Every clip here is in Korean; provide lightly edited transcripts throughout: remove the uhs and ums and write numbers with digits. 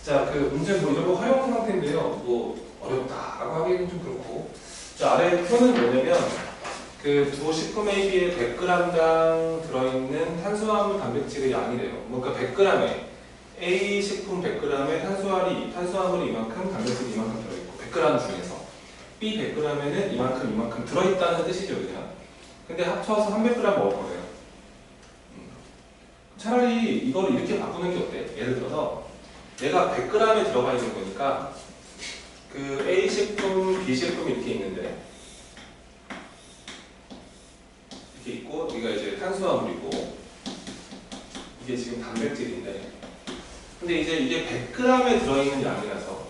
자, 그 문제 뭐 이런 거 활용한 상태인데요. 뭐 어렵다라고 하기는 좀 그렇고. 자, 아래 표는 뭐냐면 그 두 식품 AB에 100g당 들어있는 탄수화물 단백질의 양이래요. 그러니까 100g에 A 식품 100g에 탄수화물이 이만큼, 단백질이 이만큼 들어있고 100g 중에서 B 100g에는 이만큼 들어있다는 뜻이죠, 그냥. 근데 합쳐서 300g 먹을 거예요. 차라리 이걸 이렇게 바꾸는 게 어때? 예를 들어서 얘가 100g에 들어가 있는 거니까 그 A 식품, B 식품 이렇게 있는데 이렇게 있고 여기가 이제 탄수화물이고 이게 지금 단백질인데 근데 이제 이게 100g에 들어있는 양이라서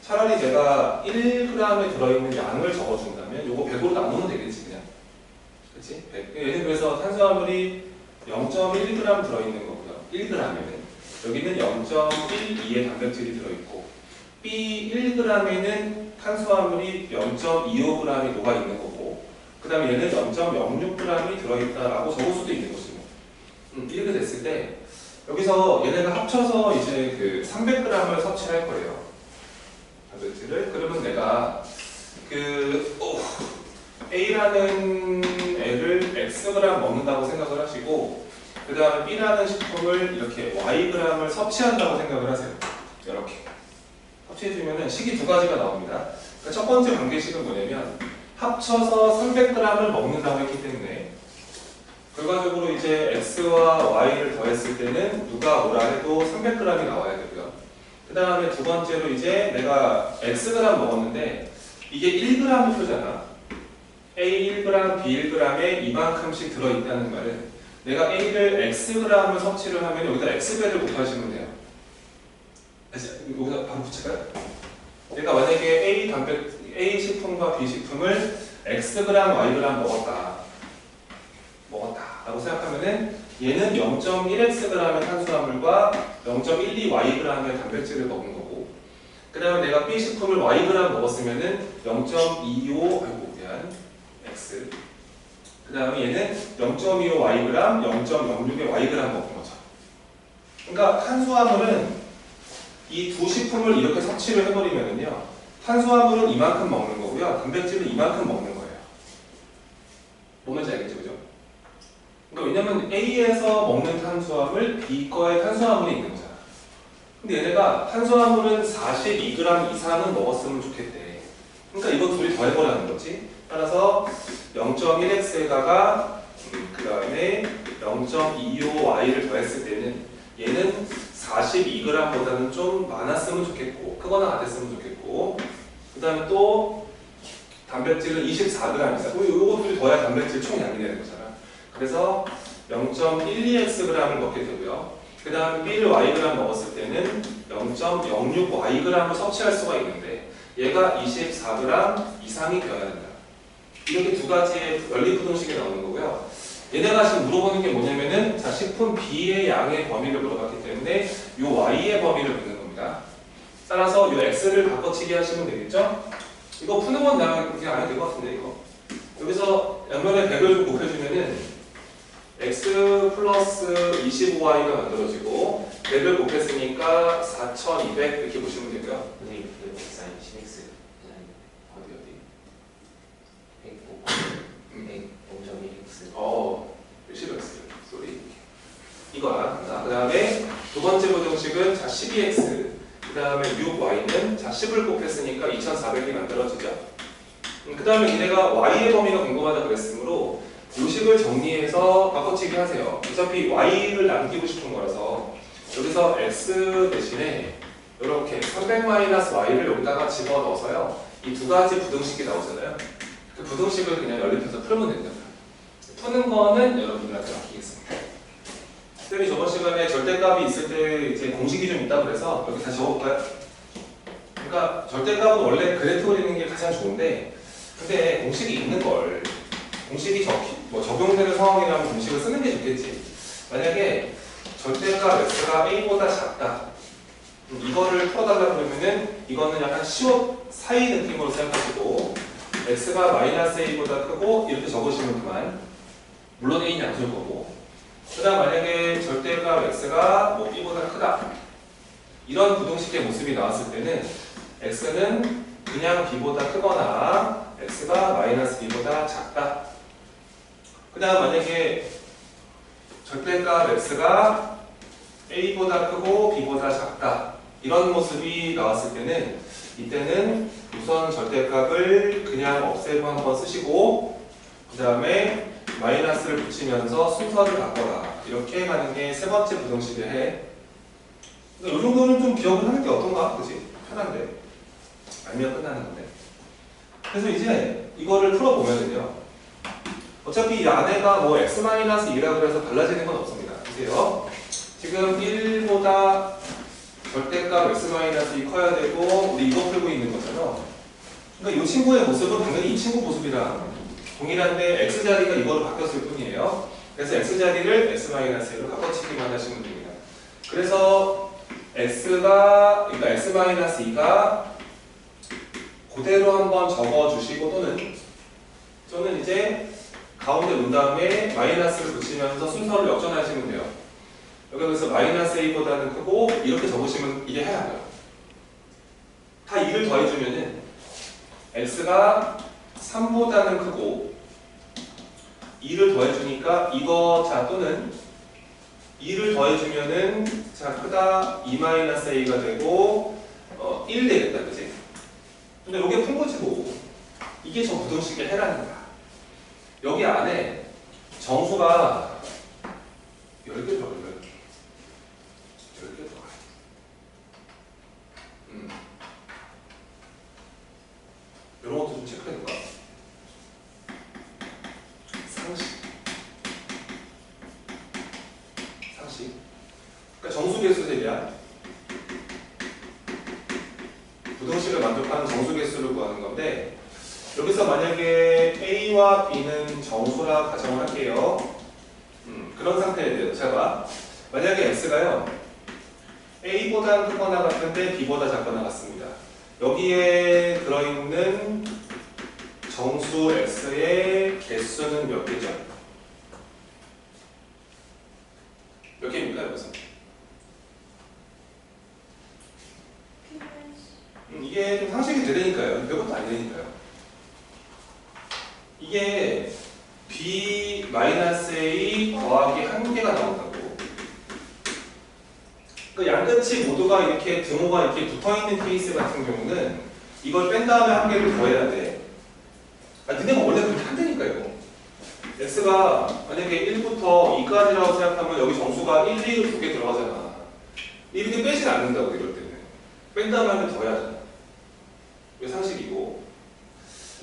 차라리 제가 1g에 들어있는 양을 적어준다면 요거 100으로 나누면 되겠지 그냥 그치? 예를 들어서 탄수화물이 0.1g 들어있는 거고요 1g에는 여기는 0.12의 단백질이 들어있고 B 1g에는 탄수화물이 0.25g이 녹아있는 거고 그 다음에 얘는 0.06g이 들어있다라고 적을 수도 있는 거지 이렇게 됐을 때 여기서 얘네가 합쳐서 이제 그 300g을 섭취할 거예요 단백질을. 그러면 내가 그 A라는 애를 Xg 먹는다고 생각을 하시고 그 다음에 B라는 식품을 이렇게 Yg을 섭취한다고 생각을 하세요. 이렇게 섭취해주면 식이 두 가지가 나옵니다. 그러니까 첫 번째 관계식은 뭐냐면 합쳐서 300g을 먹는다고 했기 때문에 결과적으로 이제 X와 Y를 더했을 때는 누가 뭐라 해도 300g이 나와야 되고요. 그 다음에 두 번째로 이제 내가 Xg 먹었는데 이게 1g 표잖아. A 1g, B 1g에 이만큼씩 들어있다는 말은 내가 A를 Xg을 섭취를 하면 여기다 X배를 곱하시면 돼요. 여기다 바로 붙일까요? 내가 만약에 A 식품과 B 식품을 Xg, Yg 먹었다 라고 생각하면은 얘는 0.1Xg의 탄수화물과 0.12Yg의 단백질을 먹은 거고 그 다음에 내가 B 식품을 Yg 먹었으면은 0.25 X 그 다음에 얘는 0.25Yg, 0.06의 Yg 먹은 거죠. 그러니까 탄수화물은 이 두 식품을 이렇게 섭취를 해버리면은요 탄수화물은 이만큼 먹는 거고요 단백질은 이만큼 먹는 거예요. 뭔지 알겠죠? 그죠? 그러니까 왜냐면 A에서 먹는 탄수화물, B 거에 탄수화물이 있는 거잖아. 근데 얘네가 탄수화물은 42g 이상은 먹었으면 좋겠대. 그러니까 이거 둘이 더해버리는 거지. 따라서 0.1x에다가 그 다음에 0.25y를 더했을 때는 얘는 42g보다는 좀 많았으면 좋겠고 크거나 같았으면 좋겠고 그 다음에 또 단백질은 24g이다. 요거 둘이 더해야 단백질 총량이 되는 거잖아. 그래서 0.12xg을 먹게 되고요. 그 다음에 B를 yg 먹었을 때는 0.06yg을 섭취할 수가 있는데 얘가 24g 이상이 되어야 된다. 이렇게 두 가지의 연립부등식이 나오는 거고요. 얘네가 지금 물어보는 게 뭐냐면은 자 식품 B의 양의 범위를 물어봤기 때문에 이 Y의 범위를 묻는 겁니다. 따라서 이 X를 바꿔치기 하시면 되겠죠? 이거 푸는 건 나랑 그렇게 안 해도 될 것 같은데 이거. 여기서 양면에 100을 좀 곱해주면은 X 플러스 25Y가 만들어지고 100을 곱했으니까 4200 이렇게 보시면 되고요. 선생님 그 X 아니 10X 어디 105.1X 10X 쏘리 이거야. 그 다음에 두 번째 부등식은 자 12X 그 다음에 6Y는 자 10을 곱했으니까 2400이 만들어지죠. 그 다음에 얘네가 Y의 범위가 궁금하다 그랬으므로 요식을 정리해서 바꿔치기 하세요. 어차피 Y를 남기고 싶은 거라서 여기서 X 대신에 이렇게 300-Y를 여기다가 집어넣어서요. 이 두 가지 부등식이 나오잖아요. 그 부등식을 그냥 연립해서 풀면 된다. 푸는 거는 여러분들한테 맡기겠습니다. 쌤이 저번 시간에 절대값이 있을 때 이제 공식이 좀 있다 그래서 여기 다시 적어볼까요? 그러니까 절대값은 원래 그래프 그리는 게 가장 좋은데 근데 공식이 있는 걸 공식이 적용되는 상황이라면 공식을 쓰는 게 좋겠지. 만약에 절대값 x가 a보다 작다. 이거를 풀어달라 그러면은 이거는 약간 시옷 사이 느낌으로 생각하시고 x가 마이너스 a보다 크고 이렇게 적으시면 그만. 물론 a는 안 줄 거고 그 다음 만약에 절대값 x가 뭐 b보다 크다 이런 부등식의 모습이 나왔을 때는 x는 그냥 b보다 크거나 x가 마이너스 b보다 작다. 그 다음 만약에 절대값 x가 a보다 크고 b보다 작다 이런 모습이 나왔을 때는 이때는 우선 절대값을 그냥 없애고 한번 쓰시고 그 다음에 마이너스를 붙이면서 순서를 바꿔라 이렇게 가는 게 세 번째 부등식을 해. 이 정도는 좀 기억을 하는 게 어떤가? 그치? 편한데 알면 끝나는 건데. 그래서 이제 이거를 풀어보면은요 어차피 이 안에가 뭐 x-2라고 해서 달라지는 건 없습니다. 보세요. 지금 1보다 절대값 x-2 커야 되고 우리 이거 풀고 있는 거잖아. 그러니까 이 친구의 모습은 당연히 이 친구 모습이랑 동일한데 x자리가 이거로 바뀌었을 뿐이에요. 그래서 x자리를 x-1로 바꿔치기만 하시면 됩니다. 그래서 그러니까 x-2가 그대로 한번 적어주시고 또는 이제 가운데 놓은 다음에 마이너스를 붙이면서 순서를 역전하시면 돼요. 여기 그래서 마이너스 a보다는 크고 이렇게 적으시면 이게 해야 돼요. 다 2를 더해주면은 x가 3보다는 크고 2를 더해주니까 이거 자 또는 2를 더해주면은 자 크다 2-a가 되고 1 되겠다 그치? 근데 이게 푼 거지 뭐. 이게 저 부등식의 해라는 거야. 여기 안에 정수가 10개 들어가요. 10개 들어가요. 이런 것도 좀 체크해 볼까? 상식. 그러니까 정수계수 대비야. 부등식을 만족하는 정수계수를 구하는 건데 여기서 만약에 A와 B는 정수라 가정을 할게요. 그런 상태에 대해서 제가 만약에 X가요 A보다 크거나 같은데 B보다 작거나 같습니다. 여기에 들어있는 정수 X의 개수는 몇 개죠? 몇 개입니까 여기서? 이게 좀 상식이 되니까요. 별것도 안 되니까요. 이게 B-A 더하기 1개가 나온다고. 그 양끝이 모두가 이렇게 등호가 이렇게 붙어있는 케이스 같은 경우는 이걸 뺀 다음에 1개를 더해야 돼. 니네가 원래 그렇게 한다니까 이거. X가 만약에 1부터 2까지라고 생각하면 여기 정수가 1, 2, 2개 들어가잖아. 이렇게 빼진 않는다고 이럴 때는. 뺀 다음에 1개 더해야잖아. 이게 상식이고.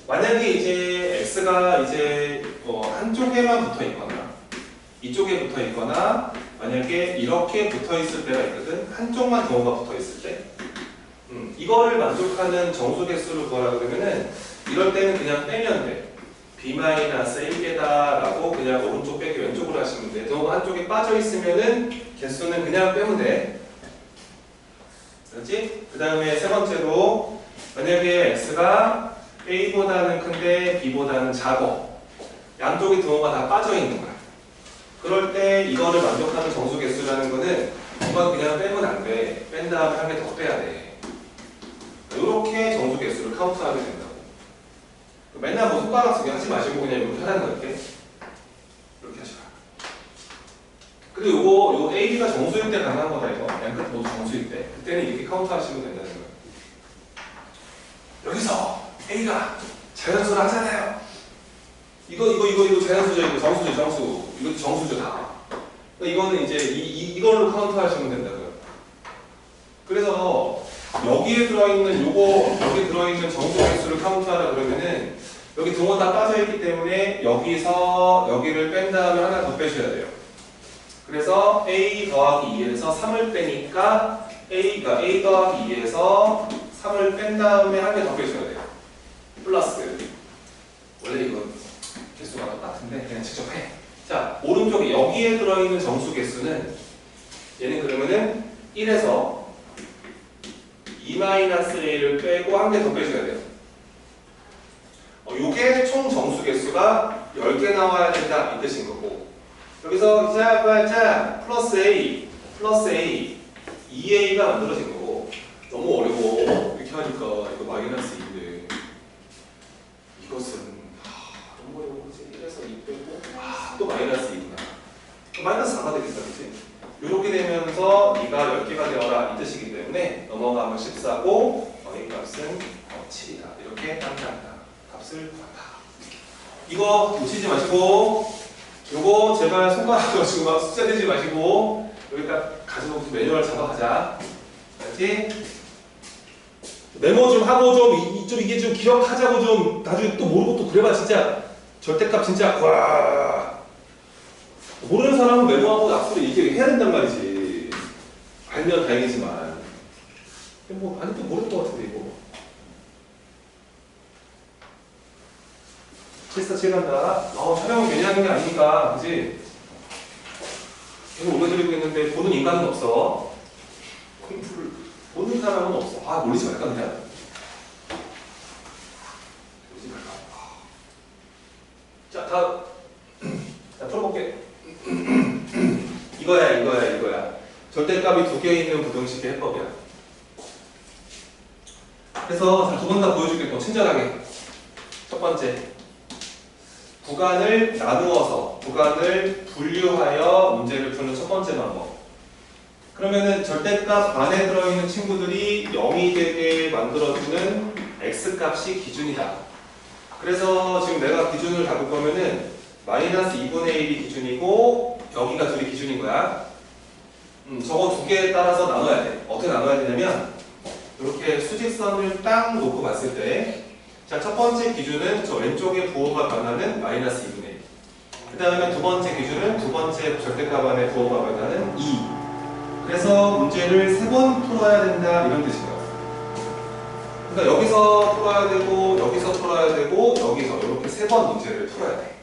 만약에 이제 X가 이제 한쪽에만 붙어 있거나 이쪽에 붙어 있거나 만약에 이렇게 붙어 있을 때가 있거든. 한쪽만 등호가 붙어 있을 때 이거를 만족하는 정수 개수를 구하라 그러면은 이럴 때는 그냥 빼면 돼. B-1개다 라고 그냥 오른쪽 빼기 왼쪽으로 하시면 돼. 등호가 한쪽에 빠져 있으면은 개수는 그냥 빼면 돼. 그렇지? 그 다음에 세 번째로 만약에 X가 A보다는 큰데 B보다는 작어. 양쪽의 등호가 다 빠져 있는 거야. 그럴 때 이거를 만족하는 정수 개수라는 거는 이건 그냥 빼면 안 돼. 뺀 다음에 1개 더 빼야 돼. 이렇게 정수 개수를 카운트하게 된다고. 맨날 뭐 손가락 쓰기 하지 마시고 그냥 이렇게 하라는 거 이렇게 하시라. 그리고 요거 AB가 정수일 때 가능한 거다 이거. 양끝 모두 정수일 때. 그때는 이렇게 카운트하시면 된다는 거예요. 여기서 A가 자연수를 하잖아요. 이거 자연수죠. 이거 정수죠, 정수. 이것도 정수죠, 다. 그러니까 이거는 이제 이걸로 카운트하시면 된다고요. 그래서 여기에 들어있는 여기 들어있는 정수 개수를 카운트하라 그러면은 여기 등호 다 빠져있기 때문에 여기서 여기를 뺀 다음에 하나 더 빼셔야 돼요. 그래서 A 더하기 2에서 3을 빼니까 A가 A 더하기 2에서 3을 뺀 다음에 한 개 더 빼셔야 돼요. 플러스 원래 이건 개수가 똑같은데 그냥 직접 해. 자, 오른쪽에 여기에 들어있는 정수 개수는 얘는 그러면은 1에서 2-a를 빼고 한 개 더 빼줘야 돼요. 요게 총 정수 개수가 10개 나와야 된다 이 뜻인 거고 여기서 자 플러스 A 2A가 만들어진 거고 너무 어려워. 이렇게 하니까 이거 마이너스 2인데 이것은 너무 어려워. 그치? 1에서 2 빼고 또 마이너스 2구나. 마이너스 4가 되겠다. 그치? 이렇게 되면서 네가 10개가 되어라 이 뜻이기 때문에 넘어가면 14고 너의 값은 7이다. 이렇게 땅땅땅 값을 구한다. 이거 놓치지 마시고 요거 제발 손가락으로 지금 막 숫자 내지 마시고 여기다 가지고 매뉴얼 잡아가자. 알지? 메모 좀 하고 좀 이게 좀 기억하자고 좀 나중에 또 모르고 또 그래봐. 진짜 절대값 진짜 와 모르는 사람은 메모하고 앞으로 얘기해야 된단 말이지. 알면 다행이지만 뭐 아직도 모를 것 같은데 이거. 747간다. 촬영은 괜히 하는 게 아니니까, 그지? 계속 올려드리고 있는데, 보는 인간은 없어. 공부를 보는 사람은 없어. 놀리지 말까, 그냥? 놀리지 말까. 자, 풀어볼게. 이거야. 절대값이 2개 있는 부등식의 해법이야. 그래서, 두 번 다 보여줄게, 친절하게. 첫 번째. 구간을 나누어서 구간을 분류하여 문제를 푸는 첫 번째 방법. 그러면은 절대값 안에 들어있는 친구들이 0이 되게 만들어주는 x값이 기준이다. 그래서 지금 내가 기준을 잡을 거면은 마이너스 2분의 1이 기준이고 여기가 둘이 기준인 거야. 저거 두 개에 따라서 나눠야 돼. 어떻게 나눠야 되냐면 이렇게 수직선을 딱 놓고 봤을 때 자, 첫 번째 기준은 저 왼쪽에 부호가 변하는 마이너스 2분의 1. 그 다음에 두 번째 기준은 두 번째 절대값 안에 부호가 변하는 2. 그래서 문제를 3번 풀어야 된다 이런 뜻이에요. 그러니까 여기서 풀어야 되고 여기서 풀어야 되고 여기서 이렇게 3번 문제를 풀어야 돼.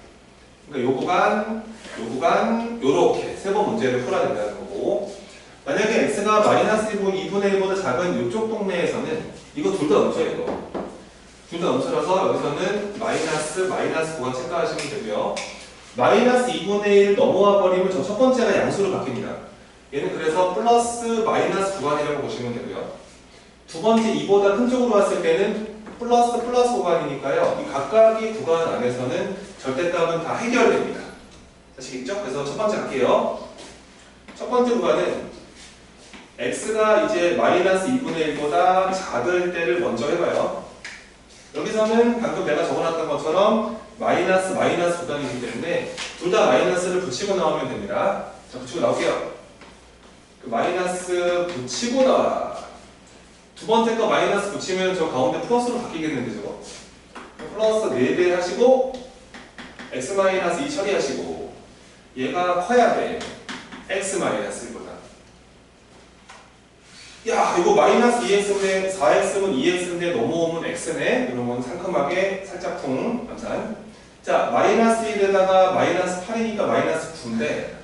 그러니까 요 구간 요렇게 3번 문제를 풀어야 된다는 거고 만약에 x가 마이너스 2분의 1보다 작은 이쪽 동네에서는 이거 둘 다 넘쳐요. 이거. 둘 다 넘쳐서 여기서는 마이너스 구간 체크하시면 되고요. 마이너스 2분의 1 넘어와 버리면 저 첫 번째가 양수로 바뀝니다. 얘는 그래서 플러스 마이너스 구간이라고 보시면 되고요. 두 번째 2보다 큰 쪽으로 왔을 때는 플러스 구간이니까요. 이 각각의 구간 안에서는 절대값은 다 해결됩니다. 아시겠죠? 그래서 첫 번째 갈게요. 첫 번째 구간은 x가 이제 마이너스 2분의 1보다 작을 때를 먼저 해봐요. 여기서는 방금 내가 적어놨던 것처럼 마이너스 구간이기 때문에 둘 다 마이너스를 붙이고 나오면 됩니다. 자, 붙이고 나올게요. 그 마이너스 붙이고 나와라. 두 번째 거 마이너스 붙이면 저 가운데 플러스로 바뀌겠는데 저거. 플러스 4배 하시고 x 마이너스 2 처리하시고 얘가 커야 돼. x 마이너스 1보다. 야, 이거 마이너스 2x인데 4x는 2x인데 넘어오면 x네. 그러면 상큼하게 살짝 퉁 암산. 자, 마이너스 1에다가 마이너스 8이니까 마이너스 9인데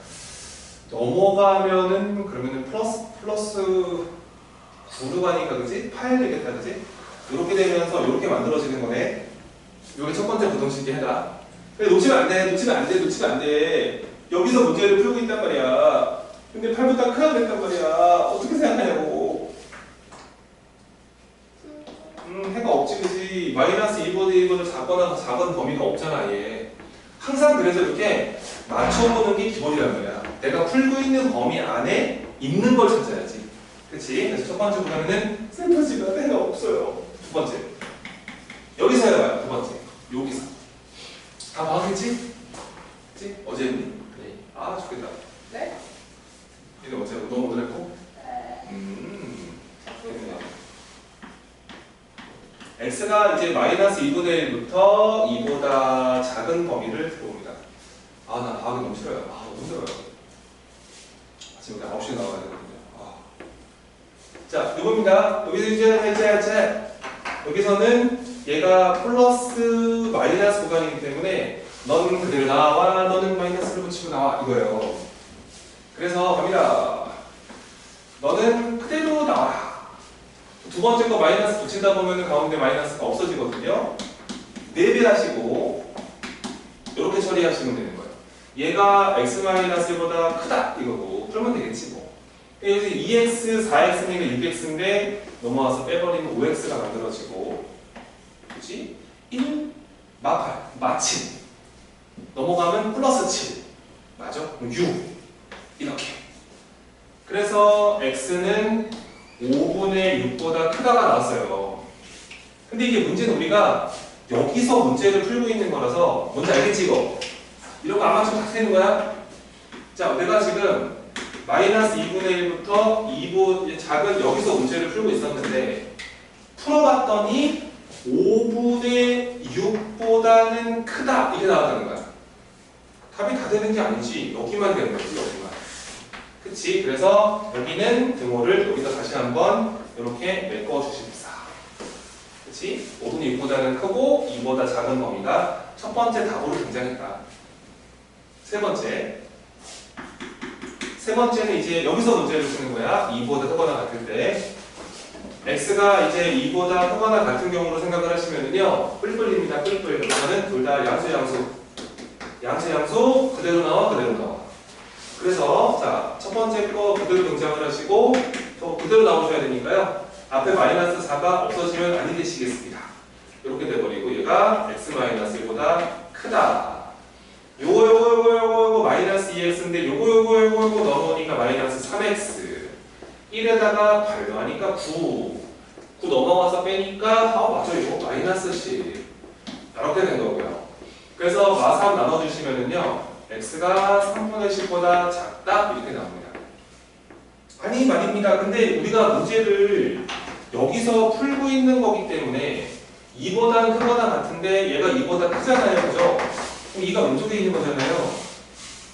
넘어가면은 그러면은 플러스 9로 가니까 그지? 8 되겠다 그지? 이렇게 되면서 이렇게 만들어지는 거네. 이게 첫 번째 부등식이 해라. 근데 놓치면 안 돼. 여기서 문제를 풀고 있단 말이야. 근데 8보다 크게 됐단 말이야. 어떻게 생각하냐고. 해가 없지 그지? 마이너스 2보다 작거나 작은 범위가 없잖아 얘. 항상 그래서 이렇게 맞춰보는 게 기본이란 말이야. 내가 풀고 있는 범위 안에 있는 걸 찾아야지. 그치? 그래서 첫 번째 보면은 슬퍼지가 해가 없어요. 두 번째 여기서 해봐요. 두 번째 여기서 다 봐겠지? 그치? 어제 했니? 네. 아 좋겠다. 네? 얘는 어제 운동 오늘 했고? x가 이제 마이너스 2분의 1부터 2보다 작은 범위를 들어옵니다. 나 과학이 너무 싫어요. 너무 힘들어요. 아침에 9시에 나와야 되거든요. 자, 이겁니다. 여기서 이제 여기서는 얘가 플러스 마이너스 구간이기 때문에 너는 그대로 나와, 너는 마이너스를 붙이고 나와 이거예요. 그래서 갑니다. 너는 그대로 나와라. 두 번째 거 마이너스 붙이다 보면 가운데 마이너스가 없어지거든요. 4배 하시고 이렇게 처리하시면 되는 거예요. 얘가 x-1보다 크다 이거고 풀면 되겠지 뭐. 여기서 2x, 4x니까 6x인데 넘어와서 빼버리면 5x가 만들어지고, 그치? 1 마침 넘어가면 플러스 7 맞아? 그럼 6 이렇게. 그래서 x는 5분의 6보다 크다가 나왔어요. 근데 이게 문제는 우리가 여기서 문제를 풀고 있는 거라서 뭔지 알겠지 이거? 이런 거 아마 좀 다 되는 거야? 자, 내가 지금 마이너스 2분의 1부터 2분 작은 여기서 문제를 풀고 있었는데 풀어봤더니 5분의 6보다는 크다 이게 나왔다는 거야. 답이 다 되는 게 아니지. 여기만 되는 거지, 여기만. 그치? 그래서 여기는 등호를 여기서 다시 한번 이렇게 메꿔주십사. 그치? 5분의 6보다는 크고 2보다 작은 범위가 첫 번째 답으로 등장했다. 세 번째는 이제 여기서 문제를 푸는 거야. 2보다 크거나 같을 때. x가 이제 2보다 크거나 같은 경우로 생각을 하시면은요. 뿔뿔입니다. 뿔뿔. 여기서는 둘 다 양수 그대로 나와. 그래서 자, 첫 번째 거 그대로 등장을 하시고 또 그대로 나오셔야 되니까요. 앞에 마이너스 4가 없어지면 아니 되시겠습니다. 이렇게 돼버리고 얘가 x-1보다 크다. 요거 마이너스 2x인데 요거 넘어오니까 마이너스 3x 1에다가 8 더하니까 9 넘어가서 빼니까 맞아 이거 마이너스 10 이렇게 된 거고요. 그래서 마3 나눠주시면은요 x가 3분의 10보다 작다 이렇게 나옵니다. 아니 말입니다. 근데 우리가 문제를 여기서 풀고 있는 거기 때문에 2보다 크거나 같은데 얘가 2보다 크잖아요. 그죠? 그럼 2가 왼쪽에 있는 거잖아요.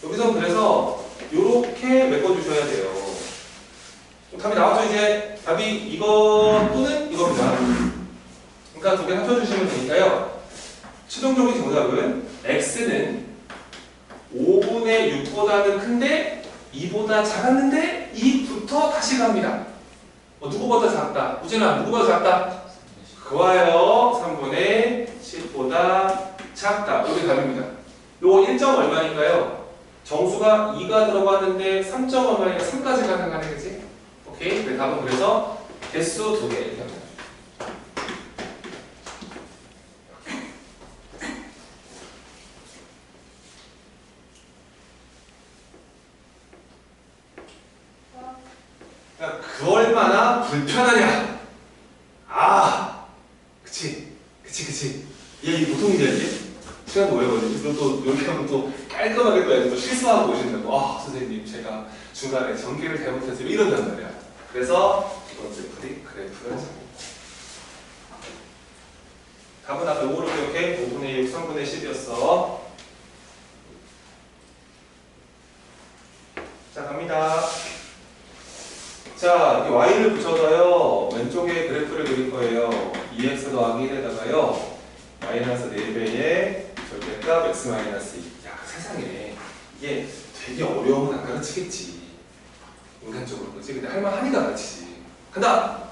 여기서 그래서 이렇게 메꿔주셔야 돼요. 답이 나왔죠? 이제 답이 이거 또는 이겁니다. 그러니까 두 개 합쳐주시면 되니까요. 최종적인 정답은 x는 5분의 6보다는 큰데 2보다 작았는데 2부터 다시 갑니다. 누구보다 작다? 우진아 누구보다 작다? 좋아요. 3분의 10보다 작다. 이게 답입니다. 요거 1점 얼마니까요? 정수가 2가 들어가는데 3점 얼마니까 3까지 가능하네, 그치? 오케이. 네, 답은 그래서 개수 2개 이렇게 합니다. 그러니까 그 얼마나 불편하냐? 그치. 얘 보통 일이지? 시간도 오래 걸리지. 그리고 또 이렇게 하면 또 깔끔하게 또 애들 실수하고 오신다고. 선생님 제가 중간에 전개를 잘못해서 이런단 말이야. 그래서 이번 그래프를 잡고. 답은 아까 요거로 기억해. 5분의 6, 3분의 10이었어. 자, 갑니다. 자, 이 y를 붙여서요. 왼쪽에 그래프를 그릴 거예요. 2x 더하기 1에다가요. 마이너스 4배의 절대값 x 마이너스 2. 야, 세상에. 이게 되게 어려우면 안 가르치겠지. 인간적으로. 그렇지? 근데 할만하니까 가르치지. 간다!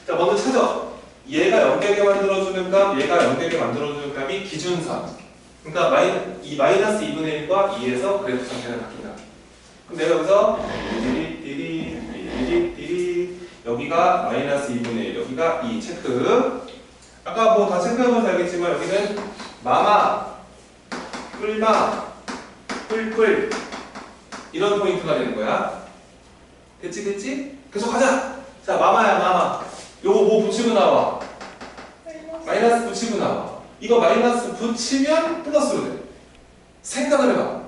자, 먼저 찾아. 얘가 연결하게 만들어주는 값, 얘가 연결하게 만들어주는 값이 기준선. 그러니까 이 마이너스 2분의 1과 2에서 그래프 상태가 바뀐다. 그럼 내가 여기서 여기가 마이너스 2분의 1, 여기가 2 체크. 아까 뭐 다 체크하면 알겠지만 여기는 마마, 뿔마, 뿔뿔 이런 포인트가 되는 거야. 됐지? 계속 가자. 자, 마마야 마마. 요거 뭐 붙이고 나와? 마이너스 붙이고 나와. 이거 마이너스 붙이면 플러스로 돼. 생각을 해봐.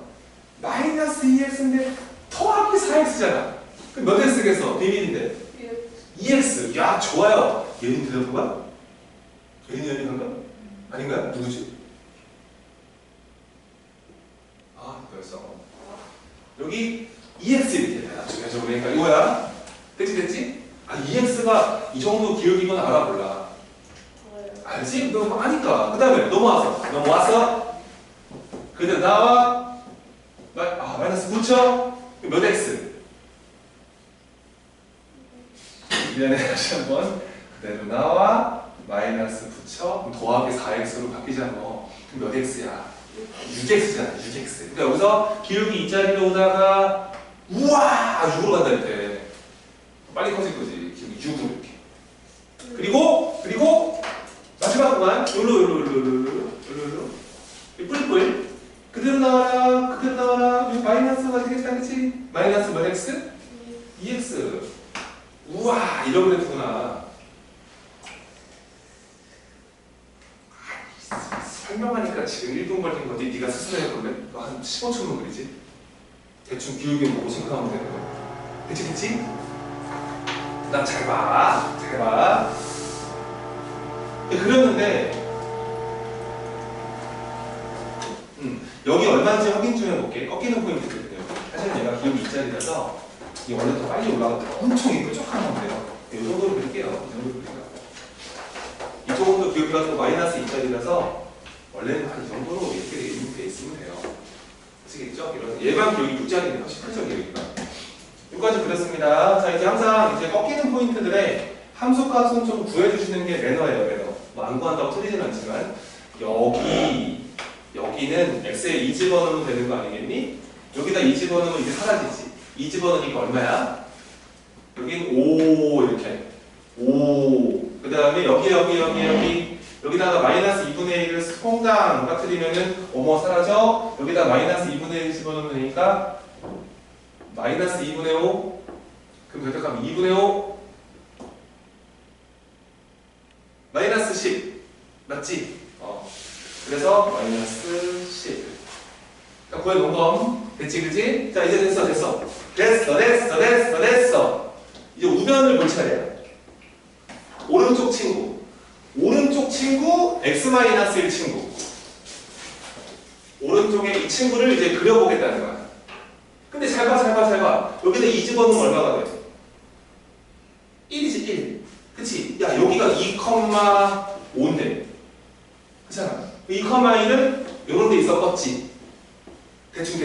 마이너스 2x인데 더하기 4x잖아. 그럼 몇 x겠어? 비밀인데 2x. 야, 좋아요. 얘는 대답부가? 얘는 한가? 아닌가? 누구지? 벌써 여기 2x 이렇게 돼. 나중에 그러니까 이거야. 됐지? 2x가 이 정도 기억이건 알아 몰라? 알지? 너 아니까. 그 다음에 넘어와서 그대로 나와. 마이너스 붙여. 몇 x? 미안해. 다시 한번 그대로 나와. 마이너스 붙여. 더하기 4x로 바뀌잖아. 그럼 몇 x야? 6x잖아, 6x. 그러니까 여기서 기울기 2짜리로 오다가 우와 6으로 간다 이때 빨리 커질 거지. 기울기 6으로 이렇게. 그리고 마지막 구간 요로 뿔뿔 그대로 나와라. 여기 마이너스가 되겠다, 그치? 마이너스 몇 x? 2x. 우와 이런 그래프구나. 설명하니까 지금 1분 걸린 거지. 네가 스스로 해볼래? 너 한 15초면 그리지? 대충 기울기 보고 생각하면 되는 거야. 그치? 난 잘 봐. 그렸는데 여기 얼마인지 확인 좀 해볼게. 꺾이는 포인트거든요. 사실 얘가 기울기 2짜리라서 이게 원래 더 빨리 올라가도 엄청 뾰족한 건데요. 이 정도로 그릴게요. 이 정도 기울기가 또 마이너스 2짜리라서 원래는 한 이 정도로 이렇게 돼 있으면 돼요. 아시겠죠? 이런 예방 기울기 6짜리는 훨씬 크죠, 기울기가. 여기까지 그렸습니다. 자, 이제 항상 이제 꺾이는 포인트들의 함수값은 좀 구해주시는 게 매너예요, 매너. 뭐 안 구한다고 틀리진 않지만 여기는 x에 2 집어넣으면 되는 거 아니겠니? 여기다 2 집어넣으면 이제 사라지지. 2 집어넣으니까 얼마야? 여긴 5 이렇게 5. 그 다음에 여기다가 마이너스 2분의 1을 통당 빠뜨리면은 어머 사라져. 여기다 마이너스 2분의 1 집어넣으면 되니까 마이너스 2분의 5. 그럼 결정하면 2분의 5 마이너스 10 맞지? 그래서 마이너스 10. 자, 구해놓은 거 됐지, 그치? 자, 이제 됐어. 이제 우변을 볼 차례야. 오른쪽 친구 x-1 친구. 오른쪽에 이 친구를 이제 그려보겠다는 거야. 근데 잘 봐. 여기다 2 집어넣으면 얼마가 돼? 1이지, 1. 그치? 야, 여기가 2,5인데. 그렇잖아. 2,1은 요런 데 있었겠지. 대충.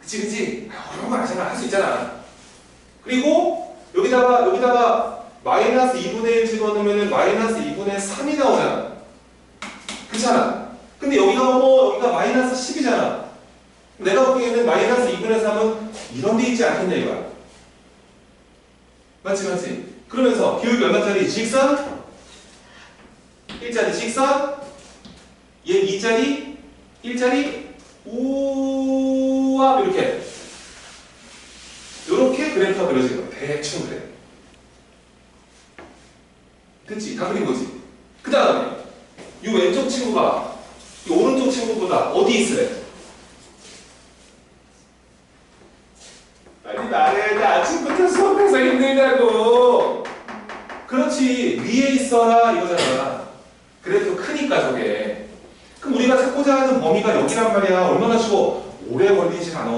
그치? 이런 거 알잖아. 할 수 있잖아. 그리고 여기다가 마이너스 2분의 1 집어넣으면 마이너스 2분의 3이 나오잖아. 그렇잖아. 근데 여기가 마이너스 10이잖아. 내가 보기에는 마이너스 2분의 3은 이런 데 있지 않겠냐 이거야. 맞지? 그러면서 기울기 얼마짜리? 직선 1짜리 직선 얘 2짜리 1짜리 우와 이렇게 그래프가 그려지는 거야. 대충 그래. 그치? 다 그린 거지. 그 다음에 이 왼쪽 친구가 이 오른쪽 친구보다 어디 있으래? 빨리 말해. 나 아침부터 수업해서 힘들다고. 그렇지. 위에 있어라 이거잖아. 그래프 크니까 저게. 그럼 우리가 찾고자 하는 범위가 여기란 말이야. 얼마나 쉬워. 오래 걸리지 않아.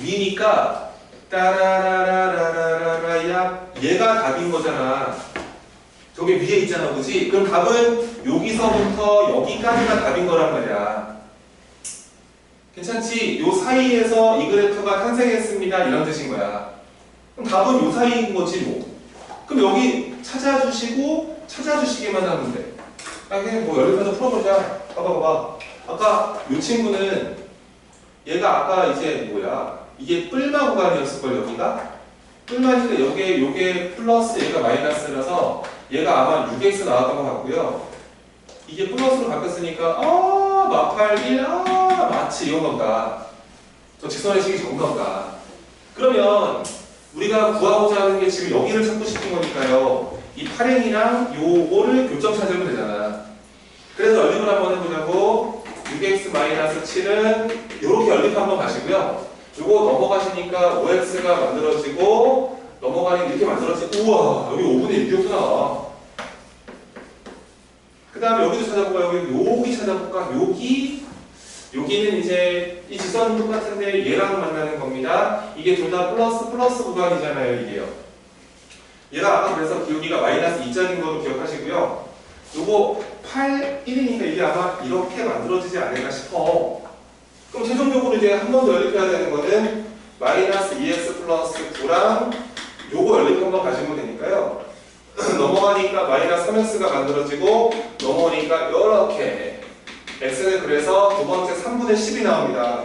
위니까 따라라라라라야 얘가 답인 거잖아. 저게 위에 있잖아, 그지? 그럼 답은 여기서부터 여기까지가 답인 거란 말이야. 괜찮지? 요 사이에서 이 그래프가 탄생했습니다. 이런 뜻인 거야. 그럼 답은 요 사이인 거지 뭐. 그럼 여기 찾아주시기만 하면 돼. 그냥 뭐 연립해서 풀어보자. 봐봐. 아까 요 친구는 얘가 아까 이제 이게 뿔마 구간이었을걸 여기가? 뿔마니까 요게 플러스 얘가 마이너스라서 얘가 아마 6x 나왔던 것 같고요. 이게 플러스로 바뀌었으니까 마팔 1 마치 이런 건가. 저 직선의 식이 좋은 건가. 그러면 우리가 구하고자 하는 게 지금 여기를 찾고 싶은 거니까요. 이 8행이랑 요거를 교점 찾으면 되잖아. 그래서 연립을 한번 해보자고. 6x-7은 이렇게 연립 한번 가시고요. 요거 넘어가시니까 5x가 만들어지고 넘어가니 이렇게 만들어지고 우와 여기 5분의 6이었구나. 그 다음에 여기도 찾아볼까요? 여기 찾아볼까? 여기는 이제 이 직선은 똑같은데 얘랑 만나는 겁니다. 이게 둘 다 플러스 구간이잖아요. 이게요. 얘가 아까 그래서 기울기가 마이너스 2짜리인 걸로 기억하시고요. 요거 8, 1이니까 이게 아마 이렇게 만들어지지 않을까 싶어. 그럼 최종적으로 이제 한 번 더 연립해야 되는 거는 마이너스 2x 플러스 9랑 요거 연립 한번 가시면 되니까요. 넘어가니까 마이너스 3x가 만들어지고 넘어오니까 이렇게 x는 그래서 두 번째 3분의 10이 나옵니다.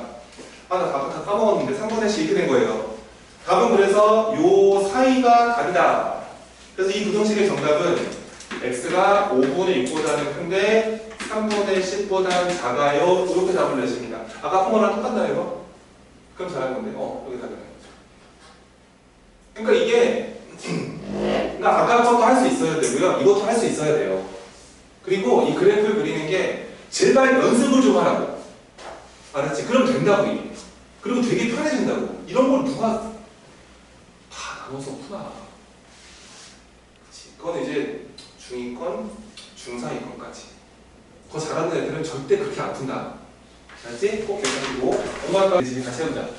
아, 나 답은 다 까먹었는데 3분의 10 이렇게 된 거예요. 답은 그래서 요 사이가 답이다. 그래서 이 부등식의 정답은 x가 5분의 6보다는 큰데 3분의 10보다는 작아요. 이렇게 답을 내십니다. 아까 한 거랑 똑같나요, 이거? 그럼 잘한 건데, 여기 답이 나요. 그러니까 이게, 그러니까 아까 것도 할 수 있어야 되고요. 이것도 할 수 있어야 돼요. 그리고 이 그래프를 그리는 게 제발 연습을 좀 하라고. 알았지? 그럼 된다고 이게. 그리고 되게 편해진다고. 이런 걸 누가 다 나눠서 푸나. 그치? 그건 이제 중2권, 중4위권까지. 더 잘하는 애들은 절대 그렇게 안 푼다. 알았지? 꼭 기억하시고 엄마가 이제 같이 해보자.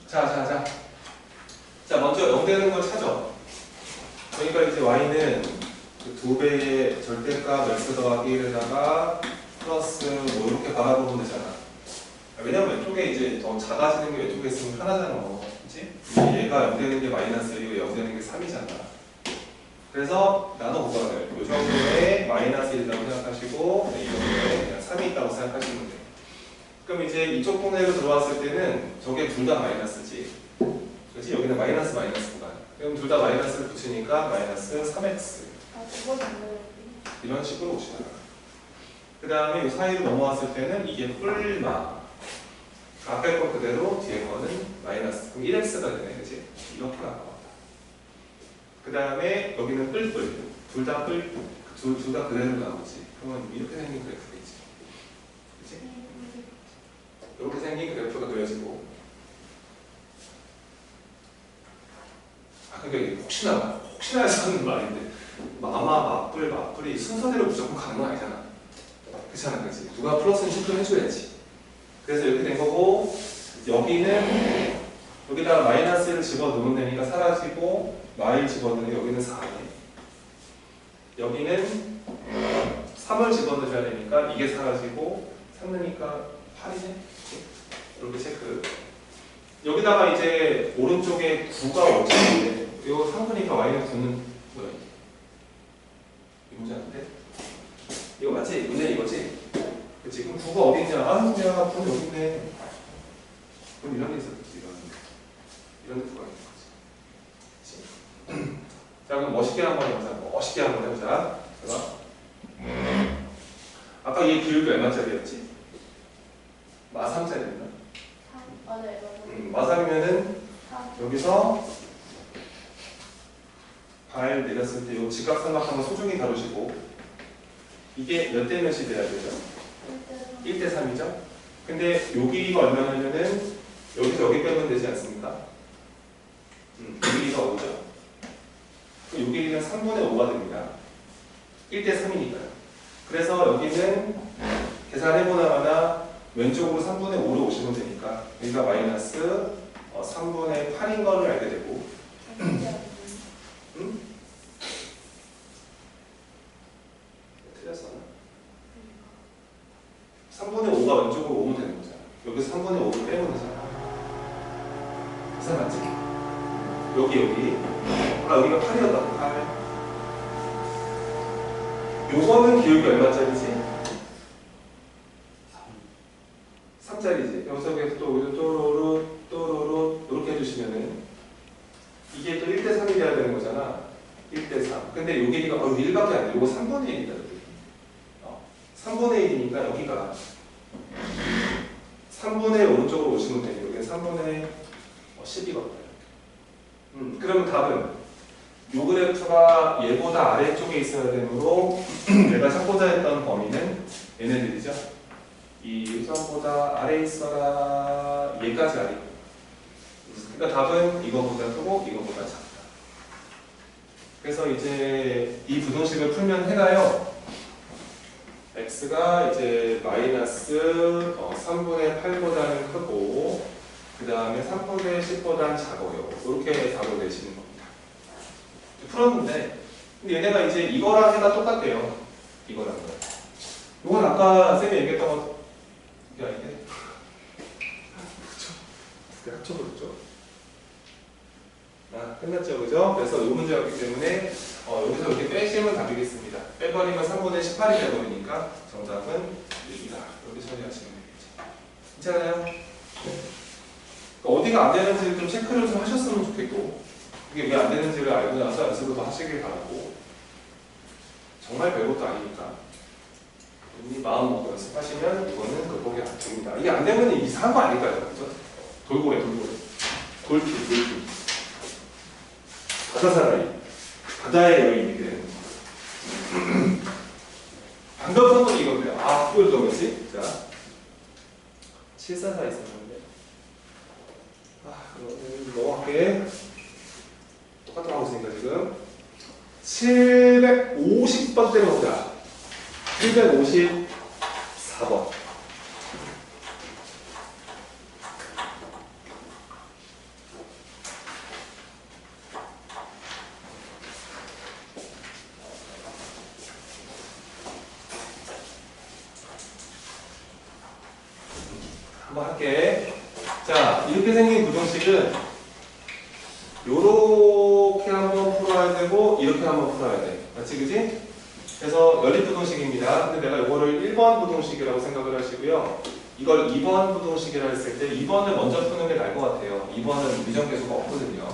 자, 먼저 0 되는 걸 찾아. 그러니까 이제 y는 그 2배의 절대값 x 더하기 1에다가 플러스 뭐 이렇게 바라보면 되잖아. 왜냐면 왼쪽에 이제 더 작아지는 게 왼쪽에 있으면 편하잖아. 그치? 얘가 0 되는 게 마이너스 1이고 0 되는 게 3이잖아. 그래서 나눠보거나 돼요. 이 정도에 마이너스 1이라고 생각하시고 이 정도에 그냥 3이 있다고 생각하시면 돼요. 그럼 이제 이쪽 통계로 들어왔을 때는 저게 둘 다 마이너스지. 그렇지? 여기는 마이너스 마이너스구나. 그럼 둘 다 마이너스를 붙이니까 마이너스 3x. 이런 식으로 오시다가. 그 다음에 이 사이로 넘어왔을 때는 이게 뿔마. 앞에 거 그대로 뒤에 거는 마이너스. 그럼 1x가 되네. 그치? 이렇게 나와. 그 다음에 여기는 뿔뿔. 둘 다 뿔. 둘 다 그대로 나오지. 그러면 이렇게 생긴 그래프겠지. 그치? 이렇게 생긴 그래프가 그려지고. 그러니까 이게 혹시나 해서 하는 말인데 맞불이 순서대로 무조건 가는 건 아니잖아. 그렇잖아, 그렇지? 누가 플러스는 체크해줘야지. 그래서 이렇게 된 거고 여기는 여기다가 마이너스를 집어넣으면 되니까 사라지고 마일 집어넣으면 여기는 4네. 여기는 3을 집어넣어줘야 되니까 이게 사라지고 3 넣으니까 8이네. 이렇게 체크. 여기다가 이제 오른쪽에 9가 5인데 이거 3분이니까 y는 9는 뭐야? 이 문제인데? 이거 맞지? 문제 이거지? 그치? 그럼 9가 어딨냐? 아, 야, 9는 여기 있네. 그럼 이런 게 있었겠지, 이런 9가 있는 거지. 그치? 자, 그럼 멋있게 한번 해보자. 멋있게 한번 해보자. 봐봐. 아까 얘 비율이 얼마짜리였지? 마3짜리였나? 마3이면은 여기서 발 내렸을 때 이 직각삼각형을 소중히 다루시고 이게 몇 대 몇이 돼야 되죠? 1대 3이죠? 근데 요 길이가 얼마냐면은 여기서 여기 빼면 되지 않습니까? 이 길이가 5죠? 요 길이는 3분의 5가 됩니다. 1대 3이니까요. 그래서 여기는 계산해보나마나 왼쪽으로 3분의 5로 오시면 되니까 여기가 마이너스 3분의 8인 거를 알게 되고 응? 틀렸었나? 3분의 5가 왼쪽으로 오면 되는 거잖아. 여기서 3분의 5를 빼면 되잖아. 계산 맞지? 여기 여기가 8이었다고 8. 요거는 기울기 얼마짜리지? 3짜리지. 여기서 또로로 이렇게 해주시면은 이게 또 1대 3이 돼야 되는 거잖아. 1대 3. 근데 요 길이가 1밖에 안 돼. 요거 3분의 1이다. 3분의 1이니까 여기가 3분의 오른쪽으로 오시면 돼요. 여기는 3분의 12거든요. 그러면 답은 요 그래프가 얘보다 아래쪽에 있어야 되므로 내가 찾고자 했던 범위는 얘네들이죠. 이 유선보다 아래에 있어라 얘까지 아래. 그러니까 답은 이거보다 크고 이거보다 작다. 그래서 이제 이 부등식을 풀면 해가요. x가 이제 마이너스 3분의 8보다는 크고 그 다음에 3분의 10보다는 작아요. 이렇게 답을 내시는 겁니다. 풀었는데 근데 얘네가 이제 이거랑 해가 똑같대요. 이거랑 거. 이건 아까 쌤이 얘기했던 거 이게 아닌데? 그쵸? 합쳐버렸죠? 끝났죠, 그죠? 그래서 이 문제였기 때문에 여기서 이렇게 빼시면 답이겠습니다. 빼버리면 3분의 18이 되버리니까 정답은 2다. 이렇게 처리하시면 되겠죠. 괜찮아요? 어디가 안 되는지 좀 체크를 좀 하셨으면 좋겠고, 이게 왜 안 되는지를 알고 나서 연습을 더 하시길 바라고. 정말 별것도 아니니까. 이 마음 먹고 연습하시면 이거는 극복이 안 됩니다. 이게 안 되면 이상한 거 아닐까요? 그죠? 돌고래. 돌피. 바다사나이. 바다의 여인 이렇게 되는 거죠. 방금 선물이 이건데요. 아, 그걸 적었지? 자. 744 있었는데. 그럼 넘어갈게. 똑같은 거 하고 있으니까 지금. 750번 때려보자. 754번. 한번 할게. 자, 이렇게 생긴 부정식은 요렇게 한번 풀어야 되고 이렇게 한번 풀어야 돼. 맞지, 그지? 그래서 연립부동식입니다. 근데 내가 이거를 1번 부동식이라고 생각을 하시고요. 이걸 2번 부동식이라고 했을 때 2번을 먼저 푸는 게 나을 것 같아요. 2번은 미정계수가 없거든요.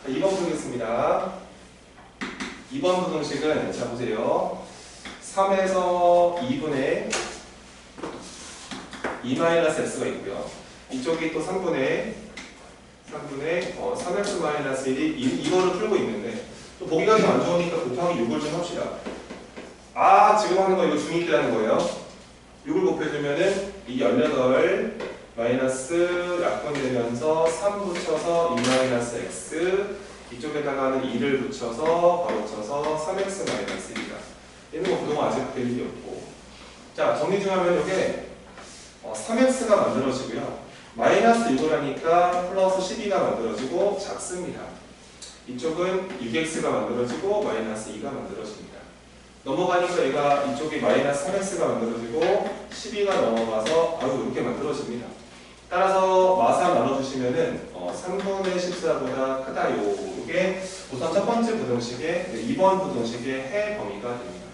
자, 2번 풀겠습니다. 2번 부동식은 자 보세요. 3에서 2분의 2-x가 있고요. 이쪽이 또 3분의 3x-1이 이거를 풀고 있는데 또 보기가 좀 안 좋으니까 곱하기 6을 좀 합시다. 지금 하는 거 이거 중2 때 하는 거예요. 6을 곱해주면은 이 18 마이너스 약분되면서 3 붙여서 2-x 이쪽에다가는 2를 붙여서 바로 쳐서 3x-1이다. 얘는 뭐 그동안 아직 별 일이 없고. 자, 정리 좀 하면 이게 3x가 만들어지고요. 마이너스 6을 하니까 플러스 12가 만들어지고 작습니다. 이쪽은 6x가 만들어지고 마이너스 2가 만들어집니다. 넘어가니까 얘가 이쪽이 마이너스 3x가 만들어지고 12가 넘어가서 이렇게 만들어집니다. 따라서 마사 나눠주시면은 3분의 14보다 크다. 이게 우선 첫 번째 부등식의 2번 부등식의 해 범위가 됩니다.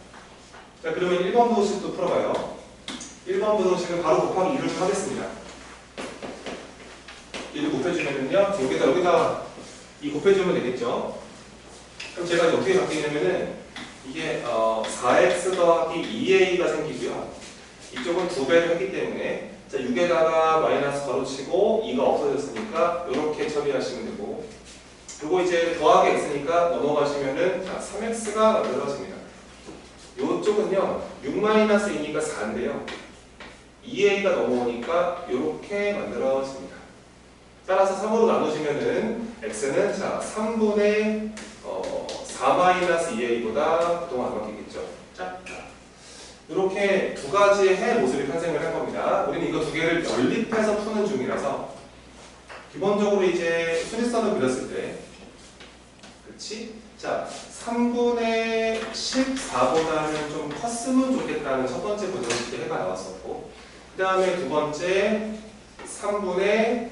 자, 그러면 1번 부등식도 풀어봐요. 1번 부등식은 바로 곱하기 2를 좀 하겠습니다. 1을 곱해주면은요, 여기다 이 곱해주면 되겠죠? 그럼 제가 이제 어떻게 바뀌냐면은 이게 4x 더하기 2a가 생기고요. 이쪽은 2배를 했기 때문에 자 6에다가 마이너스 바로치고 2가 없어졌으니까 이렇게 처리하시면 되고, 그리고 이제 더하기 x니까 넘어가시면은 자 3x가 만들어집니다. 이쪽은요 6-2니까 4인데요 2a가 넘어오니까 이렇게 만들어집니다. 따라서 3으로 나누시면은 x는 자 3분의 4-2a보다 그동안 안 바뀌겠죠. 작다. 이렇게 두 가지의 해 모습이 탄생을 한 겁니다. 우리는 이거 두 개를 연립해서 푸는 중이라서 기본적으로 이제 수직선을 그렸을 때, 그렇지? 자 3분의 14보다는 좀 컸으면 좋겠다는 첫 번째 부등식의 해가 나왔었고, 그 다음에 두 번째 3분의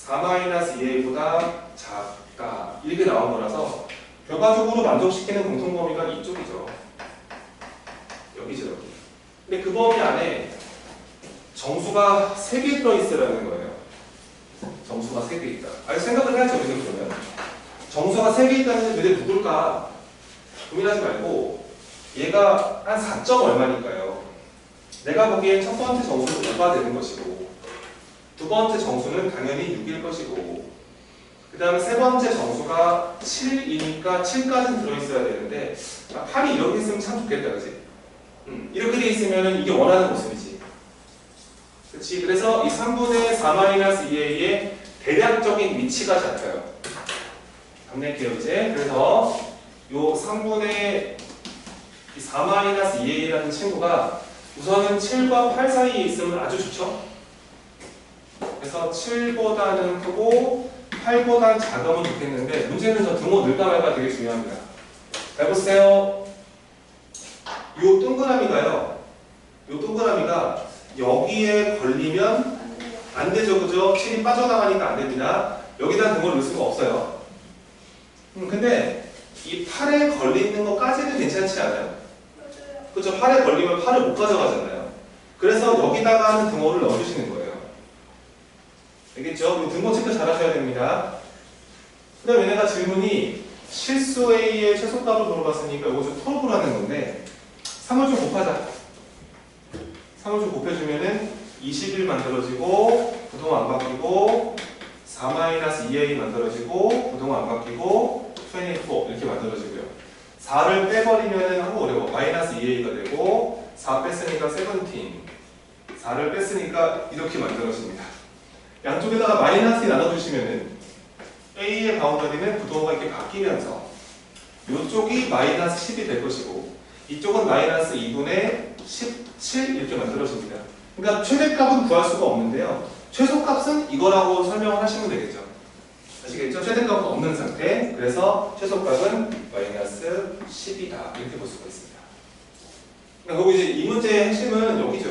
4-2a보다 작다 이렇게 나온 거라서 결과적으로 만족시키는 공통범위가 이쪽이죠. 여기죠, 여기. 근데 그 범위 안에 정수가 3개 들어있으라는 거예요. 정수가 3개 있다. 생각을 해야죠, 우리는 그러면. 정수가 3개 있다는 게 도대체 누굴까? 고민하지 말고 얘가 한 4점 얼마니까요. 내가 보기엔 첫 번째 정수는 5가 되는 것이고, 두 번째 정수는 당연히 6일 것이고, 그 다음에 세 번째 정수가 7이니까 7까지는 들어있어야 되는데 8이 이렇게 있으면 참 좋겠다, 그치? 이렇게 돼 있으면 이게 원하는 모습이지. 그치? 그래서 이 3분의 4-2a의 대략적인 위치가 잡혀요. 답낼게요, 이제. 그래서 요 3분의 4-2a라는 친구가 우선은 7과 8 사이에 있으면 아주 좋죠? 그래서 7보다는 크고 8보다 작으면 좋겠는데, 문제는 저 등호 늘까 말까 되게 중요합니다. 잘 보세요. 요 동그라미가요. 요 동그라미가 여기에 걸리면 안 되죠, 그죠? 7이 빠져나가니까 안 됩니다. 여기다 등호를 넣을 수가 없어요. 근데 이 8에 걸리는 것까지는 괜찮지 않아요? 그죠? 8에 걸리면 8을 못 가져가잖아요. 그래서 여기다가 등호를 넣어주시는 거예요. 알겠죠? 등호 체크 잘 하셔야 됩니다. 그 다음에 얘네가 질문이 실수 A의 최소값을 물어봤으니까 이거 좀 풀어보라는 건데 3을 좀 곱하자. 3을 좀 곱해주면은 21 만들어지고 부동호 안 바뀌고 4-2A 만들어지고 부동호 안 바뀌고 24 이렇게 만들어지고요. 4를 빼버리면은 하고 어려워. -2A가 되고 4 뺐으니까 17 4를 뺐으니까 이렇게 만들어집니다. 양쪽에다가 마이너스 나눠주시면은 A의 바운더리는 부동호가 이렇게 바뀌면서 이쪽이 -10이 될 것이고 이쪽은 -2분의 17 이렇게 만들어집니다. 그러니까 최대값은 구할 수가 없는데요. 최소값은 이거라고 설명을 하시면 되겠죠. 아시겠죠? 최대값은 없는 상태. 그래서 최소값은 -10이다. 이렇게 볼 수가 있습니다. 그리고 이제 이 문제의 핵심은 여기죠.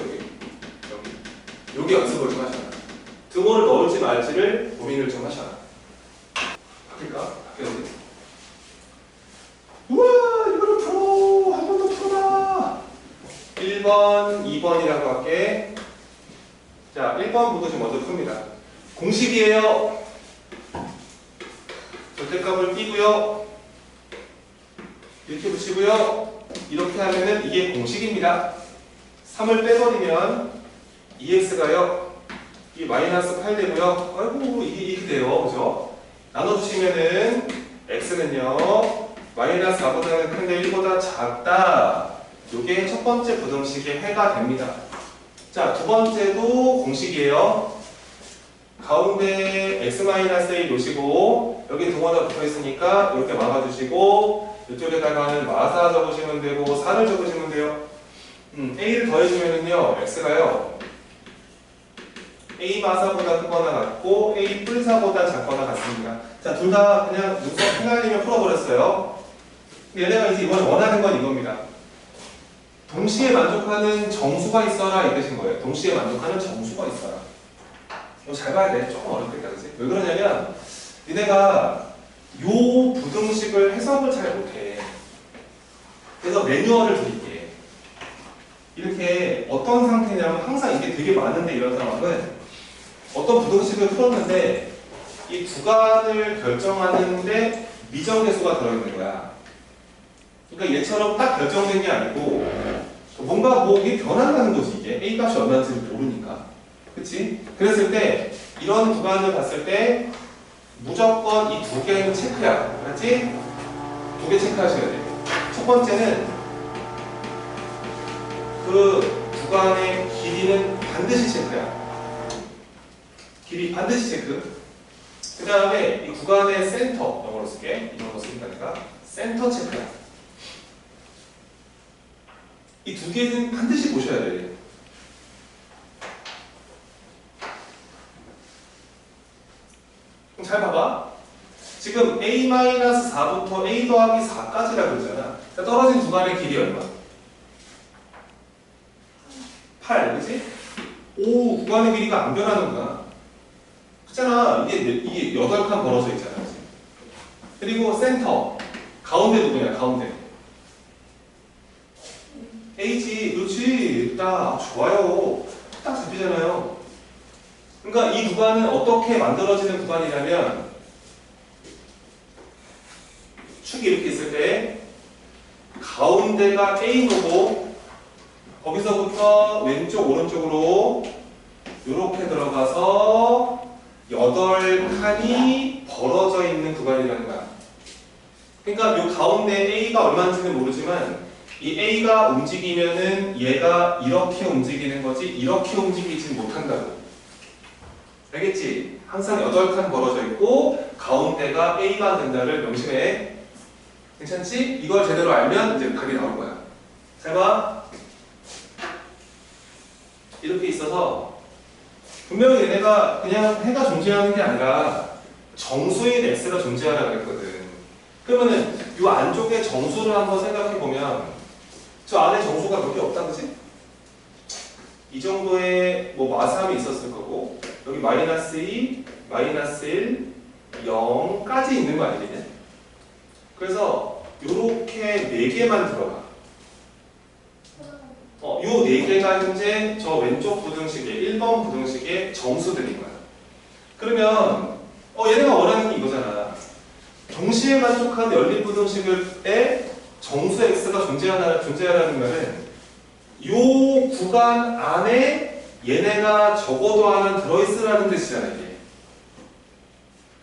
여기 연습을 좀 하셔라. 등호를 넣을지 말지를 고민을 좀 하셔라. 바뀔까? 바뀌었네. 우와, 이거를 풀어! 한 번 더 풀어봐! 1번, 2번이라고 할게. 자, 1번부터 지금 먼저 풉니다. 공식이에요. 절대값을 띄고요. 이렇게 붙이고요. 이렇게 하면은 이게 공식입니다. 3을 빼버리면 2x가요. 이게 -8 되고요. 아이고, 이게 돼요. 그죠? 나눠주시면은 x는요. -4보다는 큰데 1보다 작다. 이게 첫 번째 부등식의 해가 됩니다. 자, 두 번째도 공식이에요. 가운데 x-a 놓으시고 여기 등호가 붙어있으니까 이렇게 막아주시고 이쪽에다가는 마사 적으시면 되고 4를 적으시면 돼요. a를 더해주면은요 x가요 a 마사보다 크거나 같고 a 뿔사보다 작거나 같습니다. 자, 둘 다 그냥 눈썹 헷갈리면 풀어버렸어요. 얘네가 이제 이번에 원하는 건 이겁니다. 동시에 만족하는 정수가 있어라 이 뜻인 거예요. 동시에 만족하는 정수가 있어라. 이거 잘 봐야 돼. 조금 어렵겠다, 그치? 왜 그러냐면 니네가 요 부등식을 해석을 잘 못해. 그래서 매뉴얼을 드릴게. 이렇게 어떤 상태냐면 항상 이게 되게 많은데 이런 상황은 어떤 부등식을 풀었는데 이 구간을 결정하는데 미정계수가 들어있는 거야. 그러니까 얘처럼 딱 결정된 게 아니고 뭔가 이게 변화가는 거지. 이게 A 값이 얼마인지 모르니까. 그치? 그랬을 때 이런 구간을 봤을 때 무조건 이 두 개는 체크야. 알았지? 두 개 체크하셔야 돼. 첫 번째는 그 구간의 길이는 반드시 체크야. 길이 반드시 체크. 그 다음에 이 구간의 센터, 영어로 쓸게. 영어로 쓰니까 내가 센터 체크야. 이 두 개는 반드시 보셔야 돼. 그럼 잘 봐봐. 지금 a-4부터 a 더하기 4까지라고 그러잖아. 떨어진 구간의 길이 얼마? 8, 그치? 오, 구간의 길이가 안 변하는구나. 그렇잖아. 이게 8칸 벌어져 있잖아. 그치? 그리고 센터. 가운데 누구냐, 가운데. A지, 그렇지. 딱 좋아요. 딱 잡히잖아요. 그러니까 이 구간은 어떻게 만들어지는 구간이냐면 축이 이렇게 있을 때 가운데가 A로고 거기서부터 왼쪽 오른쪽으로 이렇게 들어가서 8칸이 벌어져 있는 구간이라는 거야. 그러니까 이 가운데 A가 얼마인지는 모르지만 이 A가 움직이면은 얘가 이렇게 움직이는 거지 이렇게 움직이진 못한다고. 알겠지? 항상 8칸 벌어져 있고 가운데가 A가 된다를 명심해. 괜찮지? 이걸 제대로 알면 이제 답이 나올 거야. 잘 봐. 이렇게 있어서 분명히 얘네가 그냥 해가 존재하는 게 아니라 정수인 X가 존재하라 그랬거든. 그러면은 이 안쪽에 정수를 한번 생각해 보면 저 안에 정수가 몇 개 없다, 그치? 이 정도의 뭐 마스함이 있었을 거고 여기 -2, -1, 0까지 있는 거 아니겠냐? 그래서 이렇게 4개만 들어가. 요 네 개가 현재 저 왼쪽 부등식의 1번 부등식의 정수들인 거야. 그러면 얘네가 원하는 게 이거잖아. 동시에 만족하는 연립 부등식의 정수 x가 존재하라는 말은 요 구간 안에 얘네가 적어도 하나 들어있으라는 뜻이잖아 이게.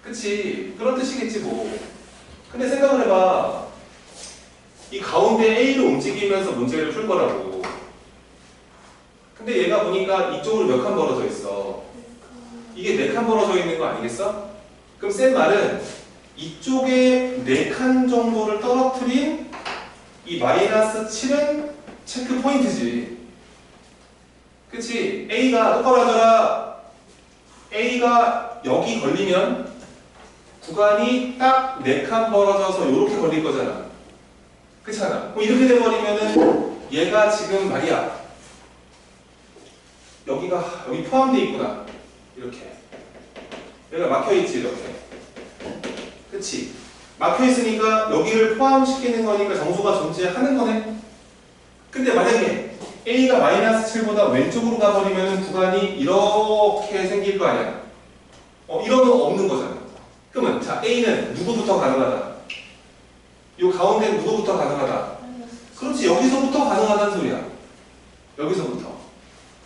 그치? 그런 뜻이겠지 뭐. 근데 생각을 해봐. 이 가운데 A를 움직이면서 문제를 풀 거라고. 근데 얘가 보니까 이쪽으로 몇 칸 벌어져 있어. 이게 4칸 벌어져 있는 거 아니겠어? 그럼 쌤 말은 이쪽에 4칸 정도를 떨어뜨린 이 마이너스 7은 체크 포인트지. 그치? A가 똑바로 하더라. A가 여기 걸리면 구간이 딱 4칸 벌어져서 이렇게 걸릴 거잖아. 그렇잖아. 그럼 이렇게 돼버리면은 얘가 지금 말이야. 여기 포함되어 있구나. 이렇게. 여기가 막혀있지 이렇게. 그치? 막혀있으니까 여기를 포함시키는 거니까 정수가 존재하는 거네. 근데 만약에 A가 마이너스 7보다 왼쪽으로 가버리면 구간이 이렇게 생길 거 아니야. 이런 거 없는 거잖아. 그러면 자 A는 누구부터 가능하다? 이 가운데 누구부터 가능하다? 그렇지, 여기서부터 가능하다는 소리야. 여기서부터.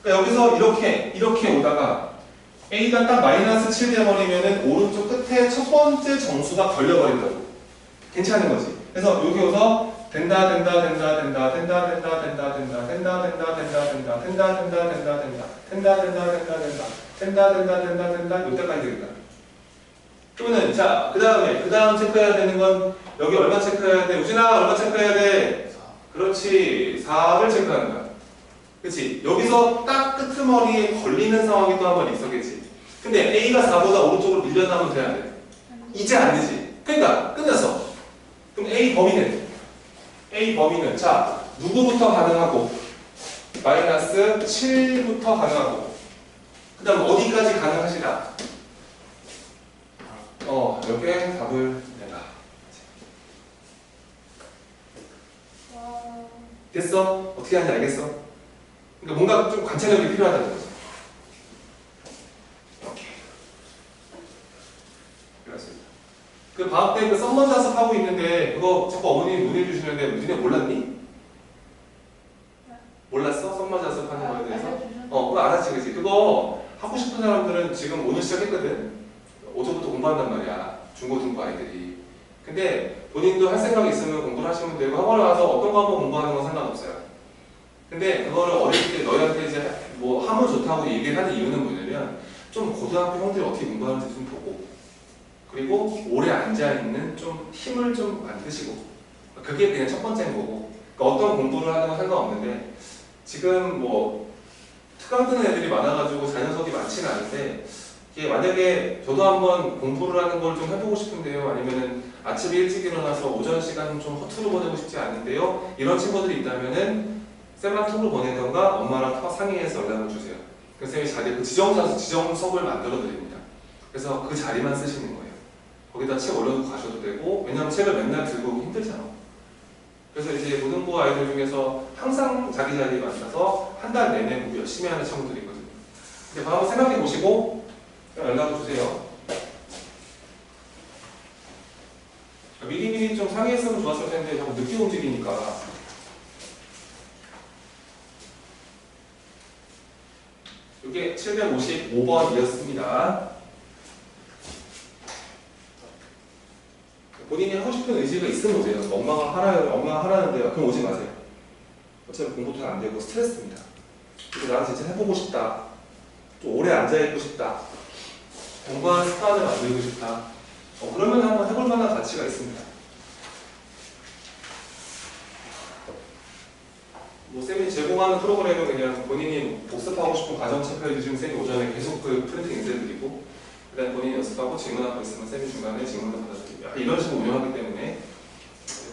그러니까 여기서 이렇게 오다가 A가 딱 마이너스 7 돼버리면은 오른쪽 끝에 첫 번째 정수가 걸려버린다고. 괜찮은 거지. 그래서 여기 오서 된다 이때까지 되겠다. 그러면은 자 그 다음 체크해야 되는 건 여기 얼마 체크해야 돼? 우진아 얼마 체크해야 돼? 그렇지, 4를 체크하는 거야. 그치? 여기서 딱 끄트머리에 걸리는 상황이 또 한 번 있었겠지. 근데 A가 4보다 오른쪽으로 밀려나면 돼야 돼. 이제 안 되지. 그러니까 끝났어. 그럼 A 범위는 자 누구부터 가능하고 마이너스 7부터 가능하고 그 다음 어디까지 가능하시다. 이렇게 답을 내라. 됐어? 어떻게 하는지 알겠어? 그러니까 뭔가 좀 관찰력이 필요하다는 거지. 오케이. 그렇습니다. 그 방학 때 그 썸머 자습하고 있는데 그거 자꾸 어머니 문의 주시는데 니네 몰랐니? 몰랐어? 썸머 자습하는 거에 대해서? 그거 알았지 그치? 그거 하고 싶은 사람들은 지금 오늘 시작했거든. 오전부터 공부한단 말이야. 중고 등부 아이들이. 근데 본인도 할 생각이 있으면 공부를 하시면 되고 학원에 와서 어떤 거 한번 공부하는 건 상관없어요. 근데 그거를 어릴 때 너희한테 이제 뭐 하면 좋다고 얘기를 하는 이유는 뭐냐면 좀 고등학교 형들이 어떻게 공부하는지 좀 보고 그리고 오래 앉아있는 좀 힘을 좀 만드시고 그게 그냥 첫 번째인 거고 그러니까 어떤 공부를 하는 건 상관없는데 지금 뭐 특강 듣는 애들이 많아가지고 자녀석이 많지는 않은데 이게 만약에 저도 한번 공부를 하는 걸 좀 해보고 싶은데요 아니면은 아침에 일찍 일어나서 오전 시간 좀 허투루 보내고 싶지 않은데요 이런 친구들이 있다면은 쌤랑 톡을 보내던가 엄마랑 상의해서 연락을 주세요. 그 쌤이 자리, 지정석을 만들어 드립니다. 그래서 그 자리만 쓰시는 거예요. 거기다 책 올려놓고 가셔도 되고 왜냐면 책을 맨날 들고 오기 힘들잖아. 그래서 이제 고등부 아이들 중에서 항상 자기 자리에 앉아서 한 달 내내 공부 열심히 하는 친구들이거든요. 근데 한번 생각해 보시고 연락을 주세요. 미리미리 좀 상의했으면 좋았을 텐데 자꾸 늦게 움직이니까. 이게 755번이었습니다. 본인이 하고 싶은 의지가 있으면 오세요. 엄마가 하라는데요. 그럼 오지 마세요. 어차피 공부도 안 되고 스트레스입니다. 그래서 나는 진짜 해보고 싶다. 또 오래 앉아있고 싶다. 공부하는 습관을 만들고 싶다. 그러면 한번 해볼 만한 가치가 있습니다. 뭐 쌤이 제공하는 프로그램은 그냥 본인이 복습하고 싶은 과정 체크해 주시면 쌤이 오전에 계속 그 프린팅 인쇄드리고 그다음에 본인이 연습하고 질문하고 있으면 쌤이 중간에 질문을 받아드리고 이런 식으로 운영하기 때문에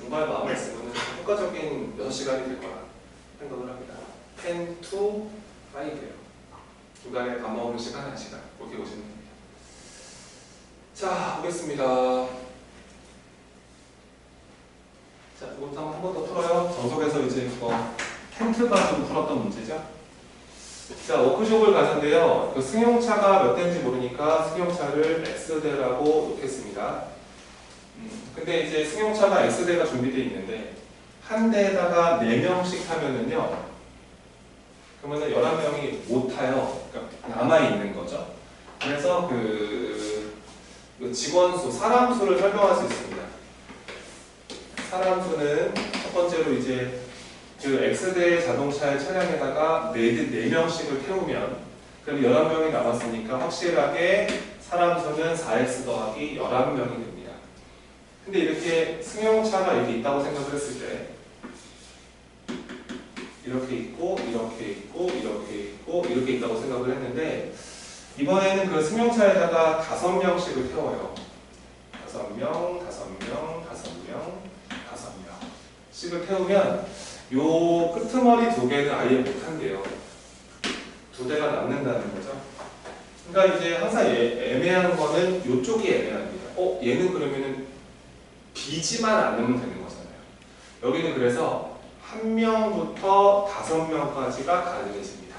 공부할 마음을 있으면 효과적인 6시간이 될 거라 생각을 합니다. 10 to 5예요. 중간에 밥 먹는 시간 1시간 그렇게 보시면 됩니다. 자, 보겠습니다. 자, 이것도 한 번 더 풀어요. 정석에서 이제 이거 힌트 가지고 풀었던 문제죠. 자, 워크숍을 가는데요. 그 승용차가 몇 대인지 모르니까 승용차를 X대라고 놓겠습니다. 근데 이제 승용차가 X대가 준비되어 있는데 한 대에다가 4명씩 타면은요. 그러면은 11명이 못 타요. 그러니까 남아있는 거죠. 그래서 그 직원 수, 사람 수를 설명할 수 있습니다. 사람 수는 첫 번째로 이제 그 X대 자동차의 차량에다가 4명씩을 태우면 그럼 11명이 남았으니까 확실하게 사람 수는 4X 더하기 11명이 됩니다. 근데 이렇게 승용차가 이렇게 있다고 생각을 했을 때 이렇게 있고 이렇게 있고 이렇게 있고 이렇게 있다고 생각을 했는데 이번에는 그 승용차에다가 5명씩을 태워요. 5명, 5명, 5명, 5명씩을 태우면 요 끄트머리 2개는 아예 못한대요. 2대가 남는다는 거죠. 그러니까 이제 항상 애매한 거는 요쪽이 애매합니다. 얘는 그러면은 비지만 않으면 되는 거잖아요. 여기는 그래서 1명부터 5명까지가 가능해집니다.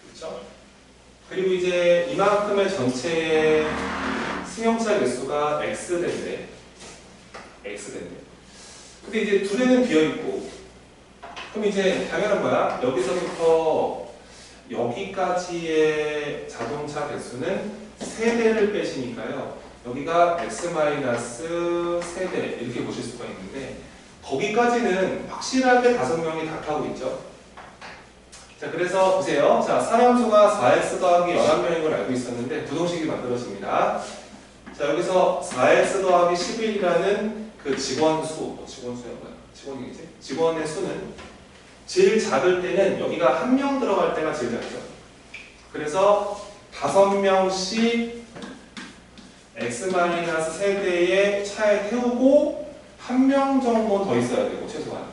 그렇죠? 그리고 이제 이만큼의 전체의 승용차 개수가 X대인데 근데 이제 2대는 비어있고 그럼 이제 당연한 거야. 여기서부터 여기까지의 자동차 개수는 3대를 빼시니까요. 여기가 X-3대 이렇게 보실 수가 있는데 거기까지는 확실하게 5명이 다 타고 있죠. 자, 그래서 보세요. 자, 사람 수가 4X 더하기 11명인 걸 알고 있었는데 부동식이 만들어집니다. 자, 여기서 4X 더하기 11이라는 그 직원 수, 직원수야 뭐야? 직원이겠지? 직원의 수는 제일 작을 때는 여기가 1명 들어갈 때가 제일 작죠. 그래서 5명씩 X-3대의 차에 태우고 1명 정도 더 있어야 되고 최소한.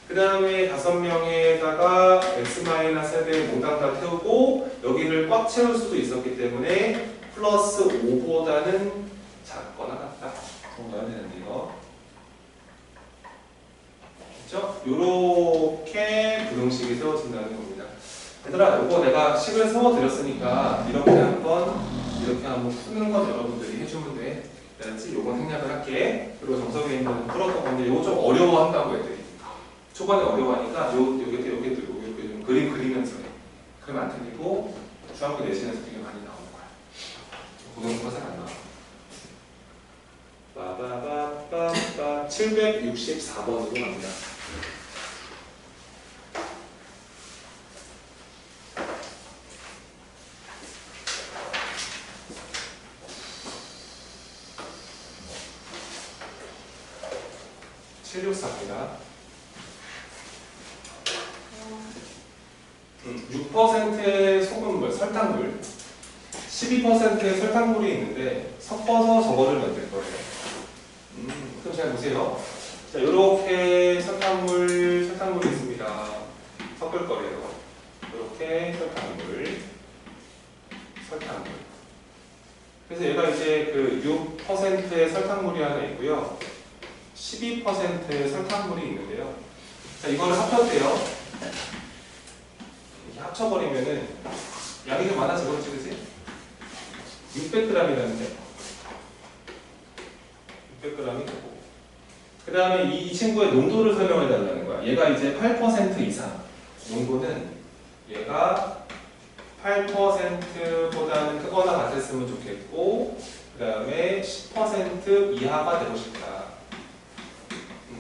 그 다음에 5명에다가 X-3대 몽땅 다 태우고 여기를 꽉 채울 수도 있었기 때문에 플러스 5보다는 작거나 같다. 넣어야 되는데 이거. 그렇죠? 요렇게 부등식이 세워진다는 겁니다. 얘들아, 이거 내가 식을 세워드렸으니까 이렇게 한번 푸는 건 여러분들이 해주면 돼. 알았지? 요건 생략을 할게. 그리고 정석에 있는 풀었던 건데 요거 좀 어려워한다고 애들이. 초반에 어려워하니까 요게 좀 그림 그리면서 해. 그러면 안 틀리고 중학교 내신에서 되게 많이 나오는 거야. 고등학교가 잘 안 나와. 빠바바바바 764번으로 갑니다. (764입니다) 6%의 소금물, 설탕물, 12%의 설탕물이 있는데 섞어서 저거를 만들 거예요. 그럼 잘 보세요. 자, 이렇게 설탕물이 있습니다. 섞을 거예요. 이렇게 설탕물. 그래서 얘가 이제 그 6%의 설탕물이 하나 있고요. 12%의 설탕물이 있는데요. 자, 이거를 합쳤대요. 이렇게 합쳐버리면은 양이 좀 많아지겠지, 그치? 600g이라는데 600g이 되고 그 다음에 이 친구의 농도를 설명해 달라는 거야. 얘가 이제 8% 이상 농도는 얘가 8%보다는 크거나 같았으면 좋겠고 그 다음에 10% 이하가 되고 싶다.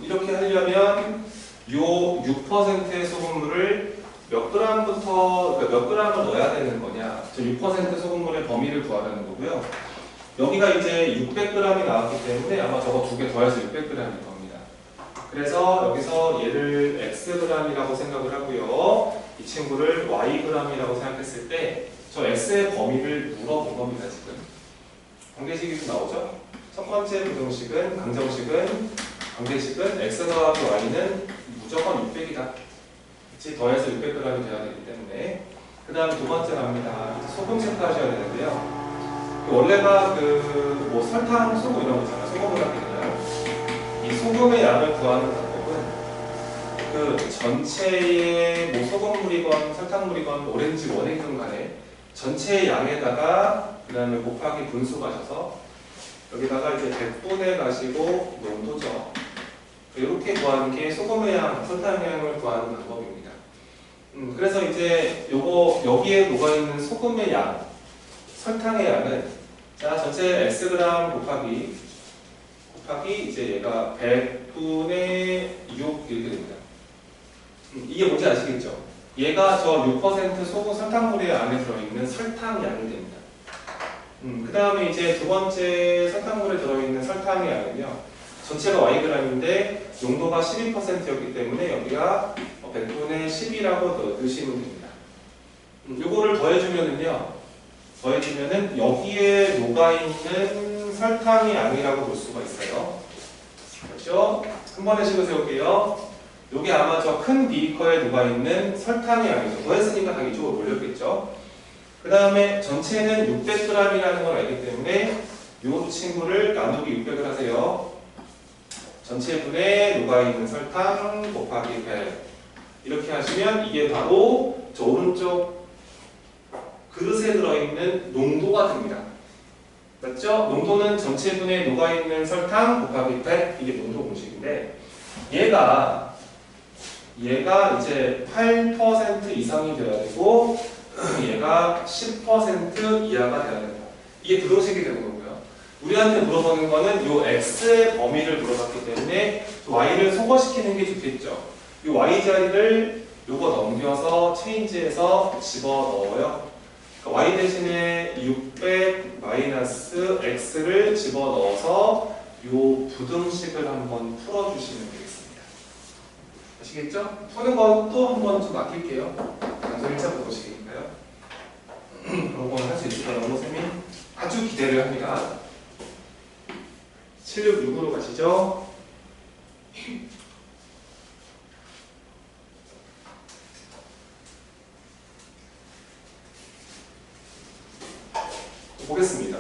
이렇게 하려면 요 6%의 소금물을 몇 g부터 몇 g을 넣어야 되는 거냐? 저 6% 소금물의 범위를 구하라는 거고요. 여기가 이제 600g이 나왔기 때문에 아마 저거 2개 더해서 600g일 겁니다. 그래서 여기서 얘를 xg이라고 생각을 하고요. 이 친구를 yg이라고 생각했을 때 저 x의 범위를 물어본 겁니다. 지금 관계식이 좀 나오죠? 첫 번째 부등식은 관계식은 x 더하기 y는 무조건 600이다. 더해서 600g이 돼야 되기 때문에. 그 다음 두 번째 갑니다. 소금 체크하셔야 되는데요. 원래가 뭐 설탕, 소금 이런 거 있잖아요. 소금을 하게 되잖아요. 이 소금의 양을 구하는 방법은 전체의 뭐 소금물이건 설탕물이건 오렌지 원액이든 간에 전체 양에다가 그 다음에 곱하기 분수 가셔서 여기다가 이제 100분해 가시고 농도죠. 이렇게 구하는 게 소금의 양, 설탕의 양을 구하는 방법입니다. 그래서 이제 요거 여기에 녹아있는 소금의 양, 설탕의 양은 자 전체 xg 곱하기 이제 얘가 100분의 6 이렇게 됩니다. 이게 뭔지 아시겠죠? 얘가 저 6% 소금 설탕물의 안에 들어있는 설탕 양이 됩니다. 그 다음에 이제 두 번째 설탕물에 들어있는 설탕의 양은요. 전체가 yg인데 농도가 12%였기 때문에 여기가 100분의 10이라고 넣으시면 됩니다. 요거를 더해주면은요. 여기에 녹아있는 설탕의 양이라고 볼 수가 있어요. 그렇죠? 한 번에 식어 세울게요. 요게 아마 저 큰 비커에 녹아있는 설탕의 양이죠. 더했으니까 다 이쪽으로 몰렸겠죠. 그 다음에 전체는 600g이라는 걸 알기 때문에 요 친구를 나누기 600을 하세요. 전체 분에 녹아있는 설탕 곱하기 100 이렇게 하시면 이게 바로 저 오른쪽 그릇에 들어있는 농도가 됩니다. 맞죠? 농도는 전체 분에 녹아있는 설탕 곱하기 100 이게 농도 공식인데 얘가 이제 8% 이상이 되어야 되고 얘가 10% 이하가 되어야 된다. 이게 부동식이 되는 거고요. 우리한테 물어보는 거는 요 x의 범위를 물어봤기 때문에 y를 소거시키는 게 좋겠죠. 이 y 자리를 요거 넘겨서 체인지해서 집어넣어요. 그러니까 y 대신에 600 마이너스 x를 집어넣어서 요 부등식을 한번 풀어주시면 되겠습니다. 아시겠죠? 푸는 것도 한번 좀 아낄게요. 단순 1차 부등식이니까요. 그런 거는 할 수 있을 거라고 쌤이 아주 기대를 합니다. 766으로 가시죠. 보겠습니다.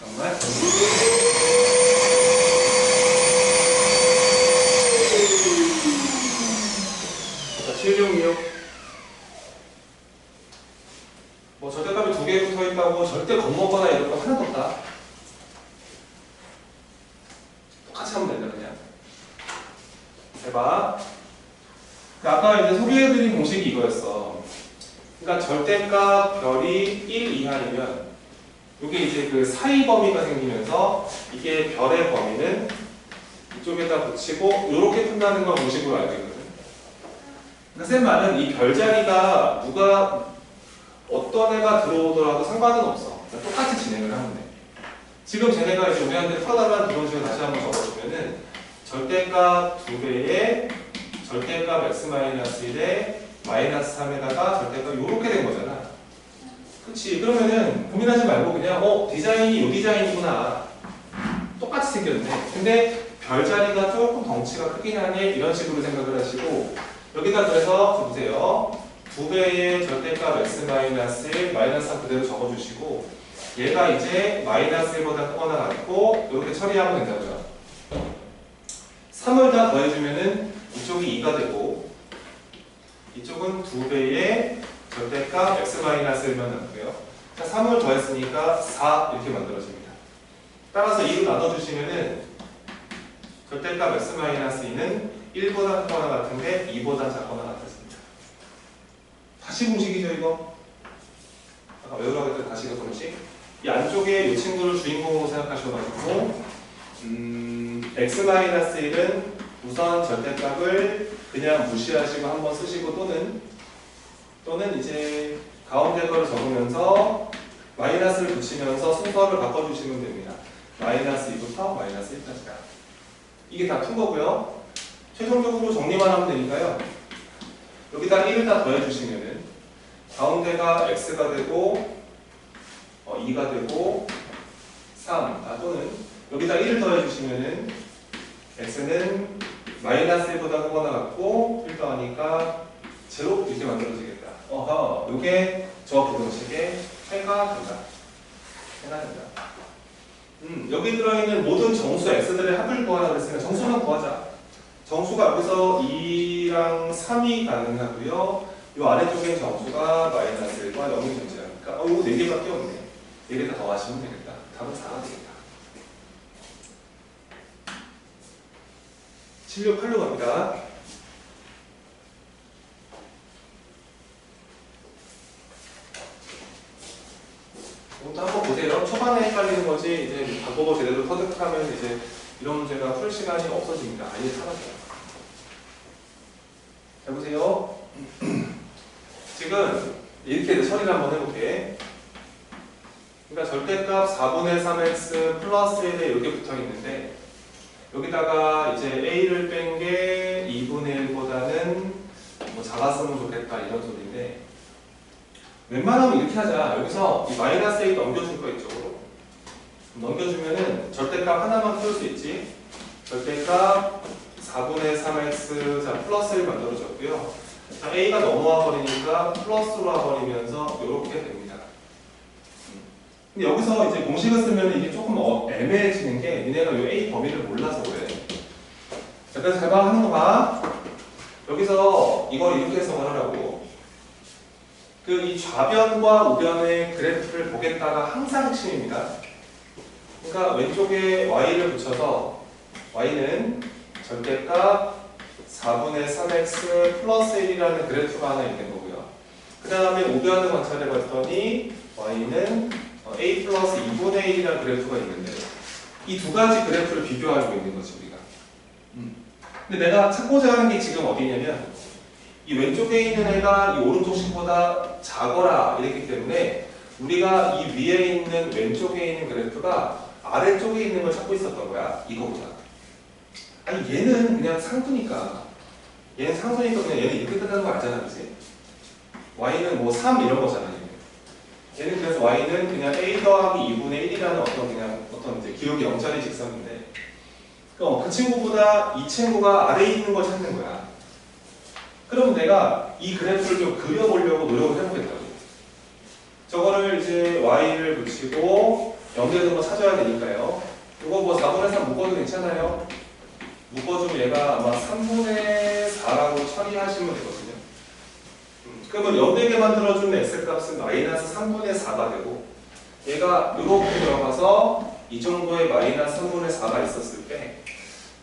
정말. 자, 766. 뭐 절대값이 두 개 붙어 있다고 절대 겁먹거나 이런 거 하나도 없다. 똑같이 하면 된다 그냥. 해봐. 아까 이제 소개해드린 공식이 이거였어. 그러니까 절대값 별이 1 이하이면 이게 이제 그 사이 범위가 생기면서 이게 별의 범위는 이쪽에다 붙이고 이렇게 푼다는 걸 공식으로 알고 있거든. 그러니까 쌤 말은 이 별자리가 누가 어떤 애가 들어오더라도 상관은 없어. 그러니까 똑같이 진행을 하면 돼. 지금 쟤네가 이제 우리한테 풀어달라는 기본식을 다시 한번 적어주면은 절대값 2배에 절대값 x-1에 마이너스 3에다가 절대값 이렇게 된 거잖아. 그치? 그러면은 고민하지 말고 그냥 디자인이 요 디자인이구나. 똑같이 생겼네. 근데 별자리가 조금 덩치가 크긴 하네. 이런 식으로 생각을 하시고 여기다 그래서 보세요. 2배의 절대값 x-1 마이너스 3 그대로 적어주시고 얘가 이제 마이너스 1보다 크거나 같고 이렇게 처리하면 된다고요. 3을 다 더해주면은 이쪽이 2가 되고 이쪽은 2배의 절대값 x-1만 나고요. 자, 3을 더했으니까 4 이렇게 만들어집니다. 따라서 2로 나눠주시면은 절대값 x-2는 1보다 크거나 같은데 2보다 작거나 같았습니다. 다시 공식이죠 이거? 아까 외우라고 했던 다시 그 공식. 이 안쪽에 이 친구를 주인공으로 생각하셔가지고 x-1은 우선 절대값을 그냥 무시하시고 한번 쓰시고 또는 이제 가운데 거를 적으면서 마이너스를 붙이면서 순서를 바꿔주시면 됩니다. 마이너스 2부터 마이너스 1까지가. 이게 다 푼 거고요. 최종적으로 정리만 하면 되니까요. 여기다 1을 다 더해주시면은 가운데가 x가 되고 2가 되고 3 또는 여기다 1을 더해주시면은 x는 마이너스 1보다 크거나 같고 1 더하니까 0 이렇게 만들어지겠다. 요게 저 부등식의 해가 된다. 해가 된다. 여기 들어있는 모든 정수 x들의 합을 구하라 그랬으니까 정수만 구하자. 정수가 여기서 2랑 3이 가능하고요. 이 아래쪽엔 정수가 -1과 0이 존재하니까 이거 4개밖에 없네. 4개 다 더하시면 되겠다. 답은 4가 되겠다. 76, 86 갑니다. 이것도 한번 보세요. 초반에 헷갈리는 거지 이제 방법을 제대로 터득하면 이제 이런 문제가 풀 시간이 없어집니다. 아예 사라져요. 잘 보세요. 지금 이렇게 처리를 한번 해볼게. 그러니까 절대값 4분의 3x 플러스 1에 이렇게 붙어 있는데 여기다가 이제 a를 뺀 게 2분의 1보다는 뭐 작았으면 좋겠다 이런 소리인데 웬만하면 이렇게 하자. 여기서 이 마이너스 a 넘겨줄 거 이쪽으로 넘겨주면은 절대값 하나만 키울 수 있지. 절대값 4분의 3x 자 플러스 1 만들어졌고요. 자, a가 넘어와 버리니까 플러스로 와버리면서 이렇게 됩니다. 근데 여기서 이제 공식을 쓰면 이게 조금 애매해지는 게 니네가 이 a 범위를 몰라서 그래. 자, 그래서 잘 봐, 하는 거 봐. 여기서 이걸 이렇게 해석을 하라고. 그 이 좌변과 우변의 그래프를 보겠다가 항상 핵심입니다. 그러니까 왼쪽에 y를 붙여서 y는 절대값 4분의 3x 플러스 1이라는 그래프가 하나 있는 거고요. 그 다음에 우변을 관찰해 봤더니 y는 a 플러스 2분의 1이라는 그래프가 있는데 이 두 가지 그래프를 비교하고 있는 거지 우리가. 근데 내가 찾고자 하는 게 지금 어디냐면 이 왼쪽에 있는 애가 이 오른쪽 식보다 작거라 이랬기 때문에 우리가 이 위에 있는 왼쪽에 있는 그래프가 아래쪽에 있는 걸 찾고 있었던 거야. 이거보다. 아니 얘는 그냥 상수니까 얘는 상수니까 그냥 얘는 이렇게 끝나는 거 알잖아. 그치? y는 뭐 3 이런 거잖아. 얘는 그래서 y는 그냥 a 더하기 2분의 1이라는 어떤 이제 기울기 0짜리 직선인데 그 친구보다 이 친구가 아래에 있는 걸 찾는 거야. 그럼 내가 이 그래프를 좀 그려보려고 노력을 해보겠다고. 저거를 이제 y를 붙이고 연결된 거 찾아야 되니까요. 이거 뭐 4분의 3 묶어도 괜찮아요? 묶어주면 얘가 아마 3분의 4라고 처리하시면 되거든요. 그러면 연대게 만들어주는 x값은 마이너스 3분의 4가 되고 얘가 이렇게 들어가서 이 정도의 마이너스 3분의 4가 있었을 때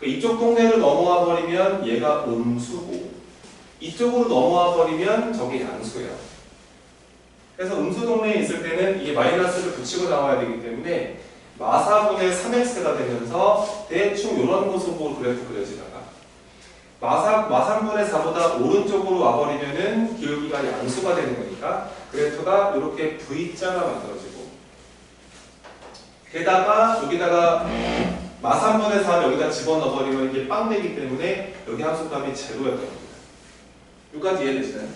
이쪽 동네를 넘어와 버리면 얘가 음수고 이쪽으로 넘어와 버리면 저게 양수예요. 그래서 음수 동네에 있을 때는 이 마이너스를 붙이고 나와야 되기 때문에 마사분의 3x가 되면서 대충 이런 모습으로 그래프 그려지다가 마3분의 4보다 오른쪽으로 와버리면은 기울기가 양수가 되는 거니까 그래프가 이렇게 V자가 만들어지고 게다가 여기다가 마3분의 4를 여기다 집어넣어버리면 이게 빵 되기 때문에 여기 함수값이 제로였던 겁니다. 여기까지 이해되시나요?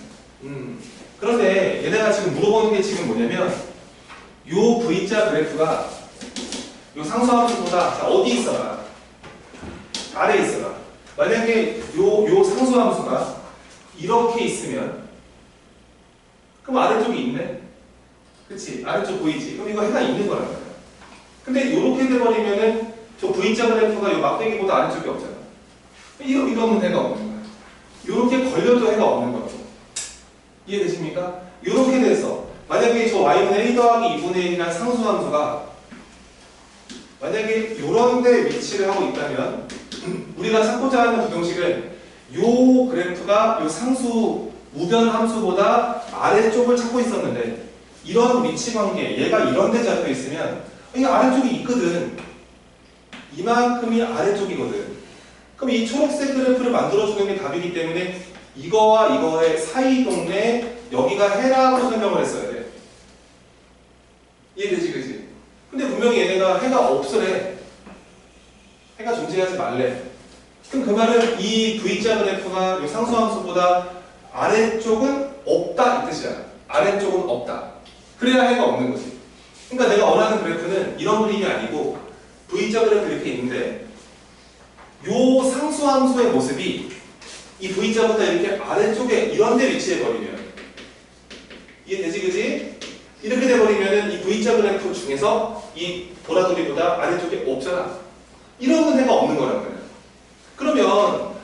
그런데 얘네가 지금 물어보는 게 지금 뭐냐면 요 V자 그래프가 요 상수함수보다 어디 있어라? 아래에 있어라. 만약에 요 상수함수가 이렇게 있으면 그럼 아래쪽이 있네? 그치? 아래쪽 보이지? 그럼 이거 해가 있는 거란 말이야. 근데 이렇게 돼버리면은 저 V자 그래프가 요 막대기보다 아래쪽이 없잖아. 이러면 해가 없는 거야. 이렇게 걸려도 해가 없는 거라고. 이해되십니까? 이렇게 돼서 만약에 저 y는 a 더하기 2분의 1이라는 상수함수가 만약에 이런 데 위치를 하고 있다면 우리가 찾고자 하는 부등식은 요 그래프가 요 상수 우변 함수보다 아래쪽을 찾고 있었는데 이런 위치 관계 얘가 이런 데 잡혀 있으면 이 아래쪽이 있거든. 이만큼이 아래쪽이거든. 그럼 이 초록색 그래프를 만들어주는 게 답이기 때문에 이거와 이거의 사이 동네 여기가 해라고 설명을 했어야 돼. 이해되지 그지? 근데 분명히 얘네가 해가 없으래. 해가 존재하지 말래. 그럼 그 말은 이 V자 그래프가 이 상수함수보다 아래쪽은 없다 이 뜻이야. 아래쪽은 없다. 그래야 해가 없는 거지. 그러니까 내가 원하는 그래프는 이런 그림이 아니고 V자 그래프 이렇게 있는데 요 상수함수의 모습이 이 V자보다 이렇게 아래쪽에 이런 데 위치해 버리면 이해되지 그지? 이렇게 돼버리면 이 V자 그래프 중에서 이 보라돌이보다 아래쪽에 없잖아. 이런 해가 없는 거란 말이야. 그러면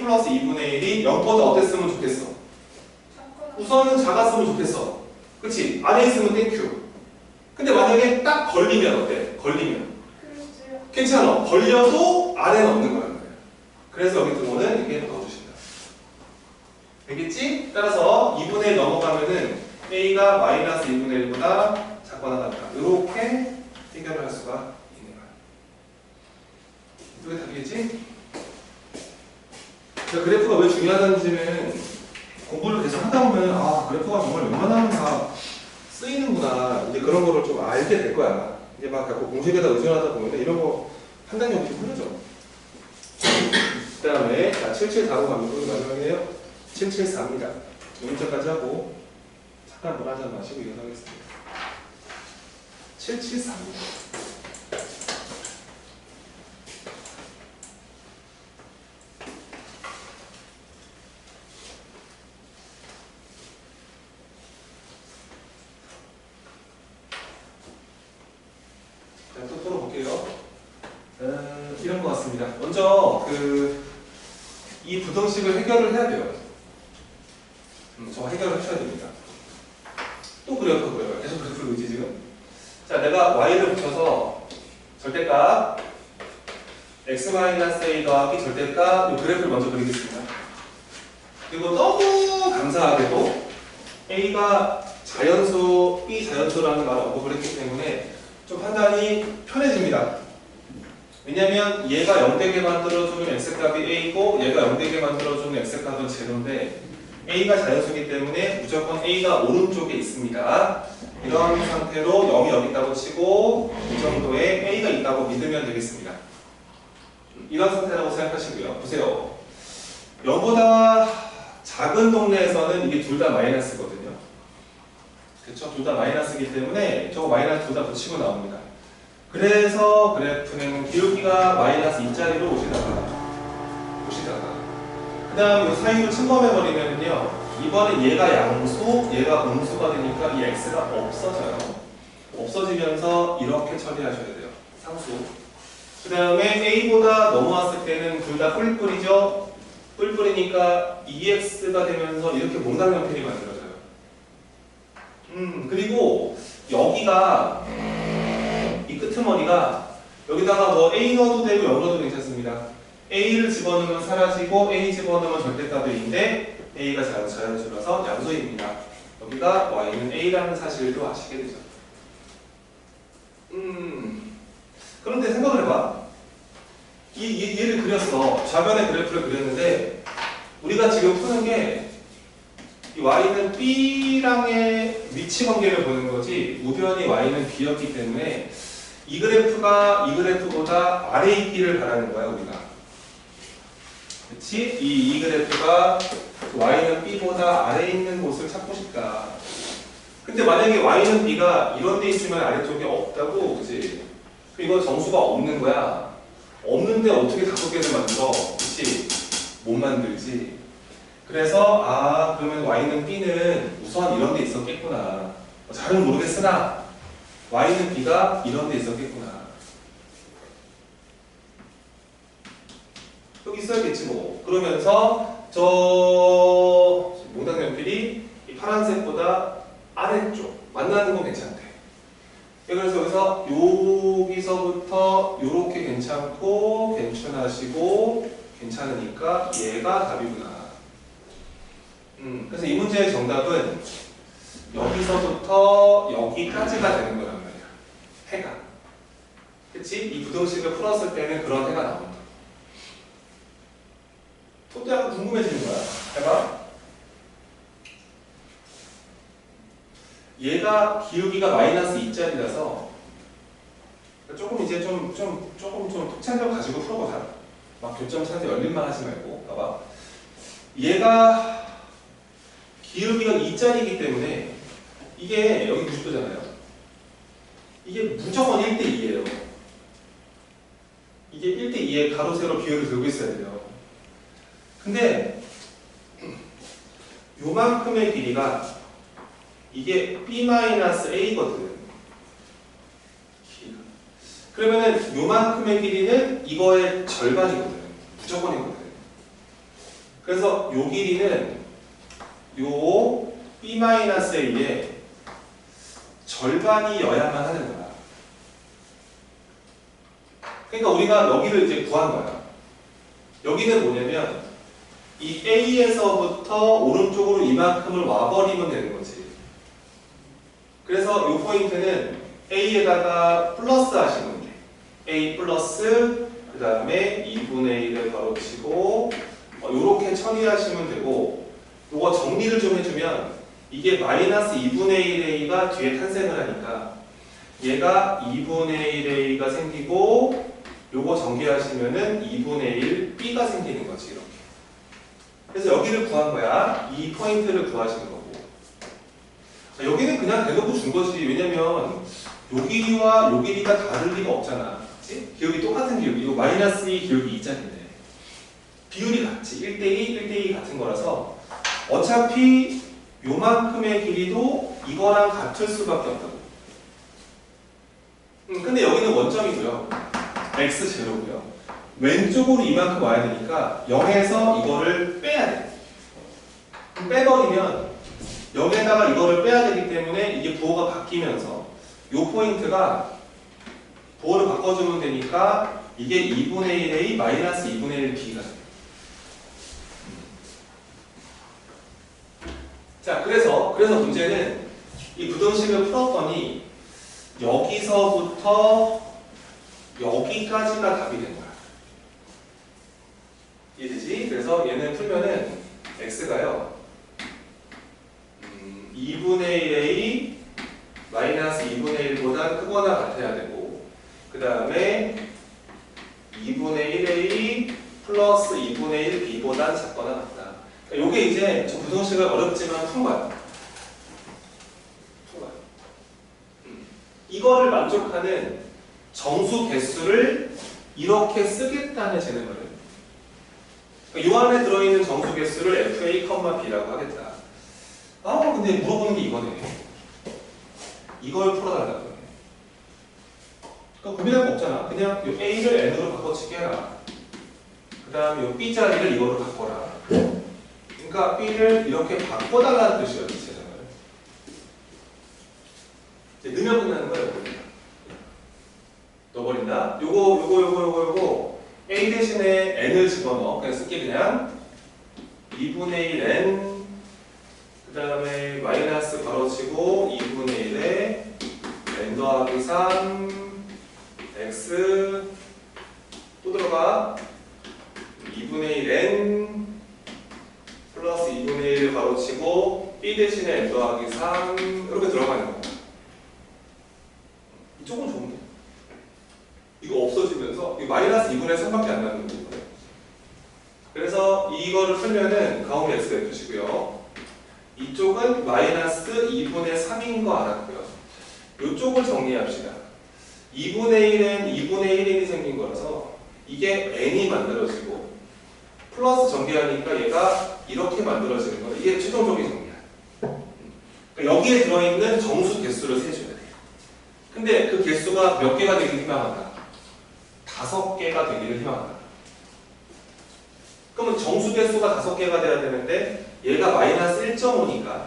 플러스 2분의 1이 0보다 어땠으면 좋겠어? 우선은 작았으면 좋겠어. 그치? 안에 있으면 땡큐. 근데 만약에 딱 걸리면 어때? 걸리면 괜찮아. 걸려도 안에는 없는 거란 말이야. 그래서 여기 등호는 이렇게 넣어주신다. 되겠지? 따라서 2분의 1 넘어가면은 A가 마이너스 2분의 1보다 작거나 같다. 이렇게 해결을 할 수가 있는 거야. 이게 답이겠지? 그러니까 그래프가 왜 중요하다는지는 공부를 계속 하다 보면 아 그래프가 정말 웬만하면 다 쓰이는구나. 이제 그런 거를 좀 알게 될 거야. 이제 막 자꾸 공식에다 의존하다 보면 이런 거 판단력이 좀 흐르죠. 그 다음에 자 7745 가면 마지막이네요. 774입니다. 문자까지 하고 잠깐 물 한잔 마시고 이어가겠습니다. 774입니다. 자, 또 풀어볼게요. 이런 것 같습니다. 먼저 이 부등식을 해결을 해야 돼요. 저 해결을 하셔야 됩니다. 또 그래프고요. 계속 그래프를 그리지 지금. 자, 내가 y를 붙여서 절대값 x-a 더하기 절대값 이 그래프를 먼저 그리겠습니다. 그리고 너무 감사하게도 a가 자연수, b 자연수라는 말을 언급을 했기 때문에 좀 판단이 편해집니다. 왜냐면 얘가 0되게 만들어주는 x값이 a고 얘가 0되게 만들어주는 x값은 제로인데 a가 자연수이기 때문에 무조건 a가 오른쪽에 있습니다. 이런 상태로 0이 여기 있다고 치고 이 정도에 a가 있다고 믿으면 되겠습니다. 이런 상태라고 생각하시고요. 보세요. 0보다 작은 동네에서는 이게 둘 다 마이너스거든요. 그렇죠? 둘 다 마이너스이기 때문에 저거 마이너스 둘 다 붙이고 나옵니다. 그래서 그래프는 기울기가 마이너스 2짜리로 오시다가 그 다음에 이 사이로 침범해버리면요 이번에 얘가 양수, 얘가 음수가 되니까 이 x가 없어져요. 없어지면서 이렇게 처리하셔야 돼요. 상수. 그 다음에 a보다 넘어왔을 때는 둘 다 뿔뿔이죠. 뿔뿔이니까 2x가 되면서 이렇게 몽당형편이 만들어져요. 그리고 여기가 이 끄트머리가 여기다가 뭐 a 넣어도 되고 0 넣어도 괜찮습니다. a를 집어넣으면 사라지고 a 집어넣으면 절대값 a인데 a가 자연수라서 양수입니다. 여기가 y는 a라는 사실도 아시게 되죠. 그런데 생각을 해봐. 얘를 그렸어. 좌변의 그래프를 그렸는데 우리가 지금 푸는 게 이 y는 b랑의 위치 관계를 보는 거지 우변이 y는 b였기 때문에 이 그래프가 이 그래프보다 아래 있기를 바라는 거야 우리가. 그렇지? 이 그래프가 y는 b보다 아래에 있는 곳을 찾고 싶다. 근데 만약에 y는 b가 이런 데 있으면 아래쪽에 없다고, 그치? 이거 정수가 없는 거야. 없는데 어떻게 다섯 개를 만들어? 그치? 못 만들지. 그래서 그러면 y는 b는 우선 이런 데 있었겠구나. 잘은 모르겠으나 y는 b가 이런 데 있었겠구나. 여기 있어야겠지 뭐. 그러면서 저 몽당연필이 이 파란색보다 아래쪽 만나는 건 괜찮대. 그래서 여기서 여기서부터 요렇게 괜찮고 괜찮으시고 괜찮으니까 얘가 답이구나. 그래서 이 문제의 정답은 여기서부터 여기까지가 되는 거란 말이야. 해가. 그치? 이 부등식을 풀었을 때는 그런 해가 나온다. 또 약간 궁금해지는 거야. 해봐. 얘가 기울기가 마이너스 2짜리라서 조금 이제 조금 특징력 가지고 풀어보자. 막 교점 상태 열림만 하지 말고. 봐봐. 얘가 기울기가 2짜리이기 때문에 이게 여기 90도잖아요. 이게 무조건 1대2예요. 이게 1대2의 가로 세로 비율을 들고 있어야 돼요. 근데 요만큼의 길이가 이게 b-a거든. 그러면은 요만큼의 길이는 이거의 절반이거든. 무조건이거든. 그래서 요 길이는 요 B-A의 절반이어야만 하는 거야. 그러니까 우리가 여기를 이제 구한 거야. 여기는 뭐냐면 이 A에서부터 오른쪽으로 이만큼을 와버리면 되는 거지. 그래서 이 포인트는 A에다가 플러스 하시면 돼. A 플러스 그 다음에 2분의 1을 가로치고 이렇게 처리하시면 되고, 요거 정리를 좀 해주면 이게 마이너스 2분의 1A가 뒤에 탄생을 하니까 얘가 2분의 1A가 생기고, 요거 전개하시면은 2분의 1 B가 생기는 거지. 이렇게. 그래서 여기를 구한 거야. 이 포인트를 구하시는 거고. 여기는 그냥 대놓고 준 거지. 왜냐면 요 길이와 요 길이가 다를 리가 없잖아. 그치? 기울기 똑같은 기울기. 이거 마이너스 2 기울기 2짜리인데 비율이 같지. 1대2, 1대2 같은 거라서 어차피 요만큼의 길이도 이거랑 같을 수밖에 없다고. 근데 여기는 원점이고요. x0고요. 왼쪽으로 이만큼 와야 되니까 0에서 이거를 빼야 돼. 빼버리면 0에다가 이거를 빼야 되기 때문에 이게 부호가 바뀌면서 이 포인트가 부호를 바꿔주면 되니까 이게 2분의 1a 마이너스 2분의 1 b가 돼. 자, 그래서 문제는 이 부등식을 풀었더니 여기서부터 여기까지가 답이 된 거야. 이해되지? 그래서 얘는 풀면은 x가요 2분의 1a 마이너스 2분의 1보다 크거나 같아야 되고, 그 다음에 2분의 1a 플러스 2분의 1 b보다 작거나 같다. 그러니까 요게 이제 좀 부등식을 어렵지만 푼 거야. 이거를 만족하는 정수 개수를 이렇게 쓰겠다는 재는 거예요. 그러니까 요 안에 들어있는 정수 개수를 fa, b라고 하겠다. 근데 물어보는 게 이거네. 이걸 풀어달라고 해. 그러니까 고민할 거 없잖아. 그냥 요 a를 n으로 바꿔치기 해라. 그 다음 요 b 자리를 이거로 바꿔라. 그러니까 b를 이렇게 바꿔달라는 뜻이에요. 이제 넣으면 끝나는 거예요. 넣어버린다. 요거 a 대신에 n을 집어넣어. 그냥 쓸게 그냥 2분의 1 n 그 다음에 마이너스 가로치고 2분의 1에 n 더하기 3 x 또 들어가 2분의 1 n 플러스 2분의 1 가로치고 b 대신에 n 더하기 3 이렇게 들어가는 거. 이쪽은 좋은데 이거 없어지면서 이 마이너스 2분의 3밖에 안 남는 거예요. 그래서 이거를 풀면은 가운데 x가 해주시고요. 이쪽은 마이너스 2분의 3인 거 알았고요. 이쪽을 정리합시다. 2분의 1은 2분의 1인이 생긴 거라서 이게 n이 만들어지고 플러스 전개하니까 얘가 이렇게 만들어지는 거예요. 이게 최종적인 정리야. 그러니까 여기에 들어있는 정수 개수를 세줘야 돼요. 근데 그 개수가 몇 개가 되길 희망한다? 5개가 되기를 희망한다. 그러면 정수 개수가 5개가 돼야 되는데 얘가 마이너스 1.5니까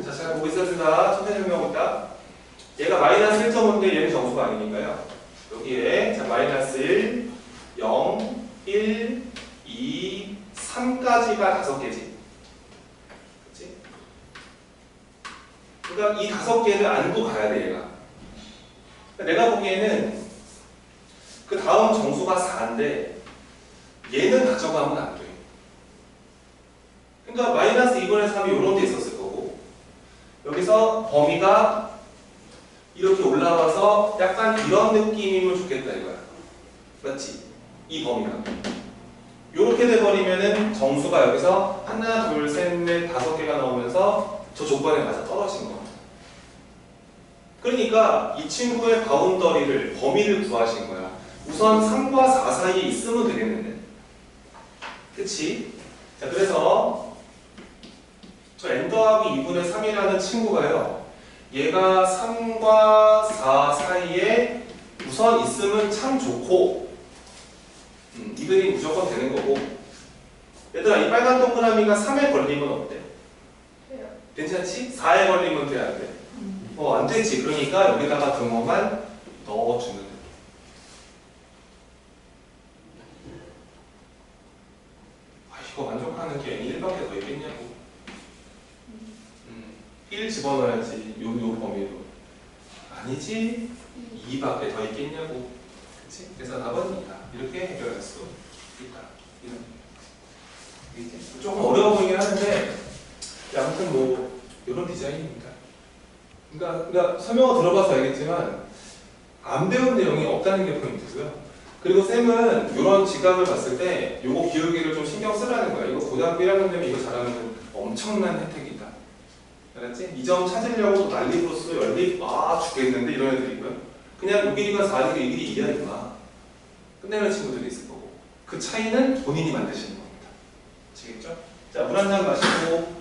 자, 잘 보고 있었습니다. 천천히 설명하고 있다. 얘가 마이너스 1.5인데 얘는 정수가 아니니까요. 여기에 자 마이너스 1, 0, 1, 2, 3까지가 5개지. 그치? 그러니까 이 5개를 안고 가야 돼, 얘가. 그러니까 내가 보기에는 그 다음 정수가 4인데 얘는 가져가면 안 돼. 그러니까 마이너스 2분의 3이 이런 데 있었을 거고, 여기서 범위가 이렇게 올라와서 약간 이런 느낌이면 좋겠다 이거야. 맞지? 이 범위가. 이렇게 돼버리면은 정수가 여기서 하나, 둘, 셋, 넷, 5개가 나오면서 저 조건에 맞아 떨어진 거야. 그러니까 이 친구의 바운더리를, 범위를 구하신 거야. 우선 3과 4 사이에 있으면 되겠는데. 그치? 자, 그래서 저 n 더하기 2분의 3이라는 친구가요. 얘가 3과 4 사이에 우선 있으면 참 좋고 이들이 무조건 되는 거고, 얘들아 이 빨간 동그라미가 3에 걸리면 어때? 돼요. 괜찮지? 4에 걸리면 돼, 안 돼? 안 되지. 그러니까 여기다가 등호만 넣어주면 돼. 이거 만족하는 게 N1밖에 더 있겠냐고. 1 집어넣어야지. 요 범위로. 아니지. 2밖에 더 있겠냐고. 그치? 그래서 답은 2다. 이렇게 해결할 수 있다. 이렇게. 조금 어려워 보이긴 하는데 아무튼 뭐 이런 디자인입니다. 그러니까 설명을 들어봐서 알겠지만 안 배운 내용이 없다는 게 포인트고요. 그리고 쌤은 이런 지각을 봤을 때 요거 기울기를 좀 신경 쓰라는 거야. 이거 고등학교 1학년 되면 이거 잘하면 엄청난 혜택이다. 알았지? 이 점 찾으려고 난리 부르스도 열리 죽겠는데 이런 애들이고요. 그냥 요 길이가 4니까 이 길이 2야 임마. 끝내는 친구들이 있을 거고. 그 차이는 본인이 만드시는 겁니다. 아시겠죠? 자, 물 한 잔 마시고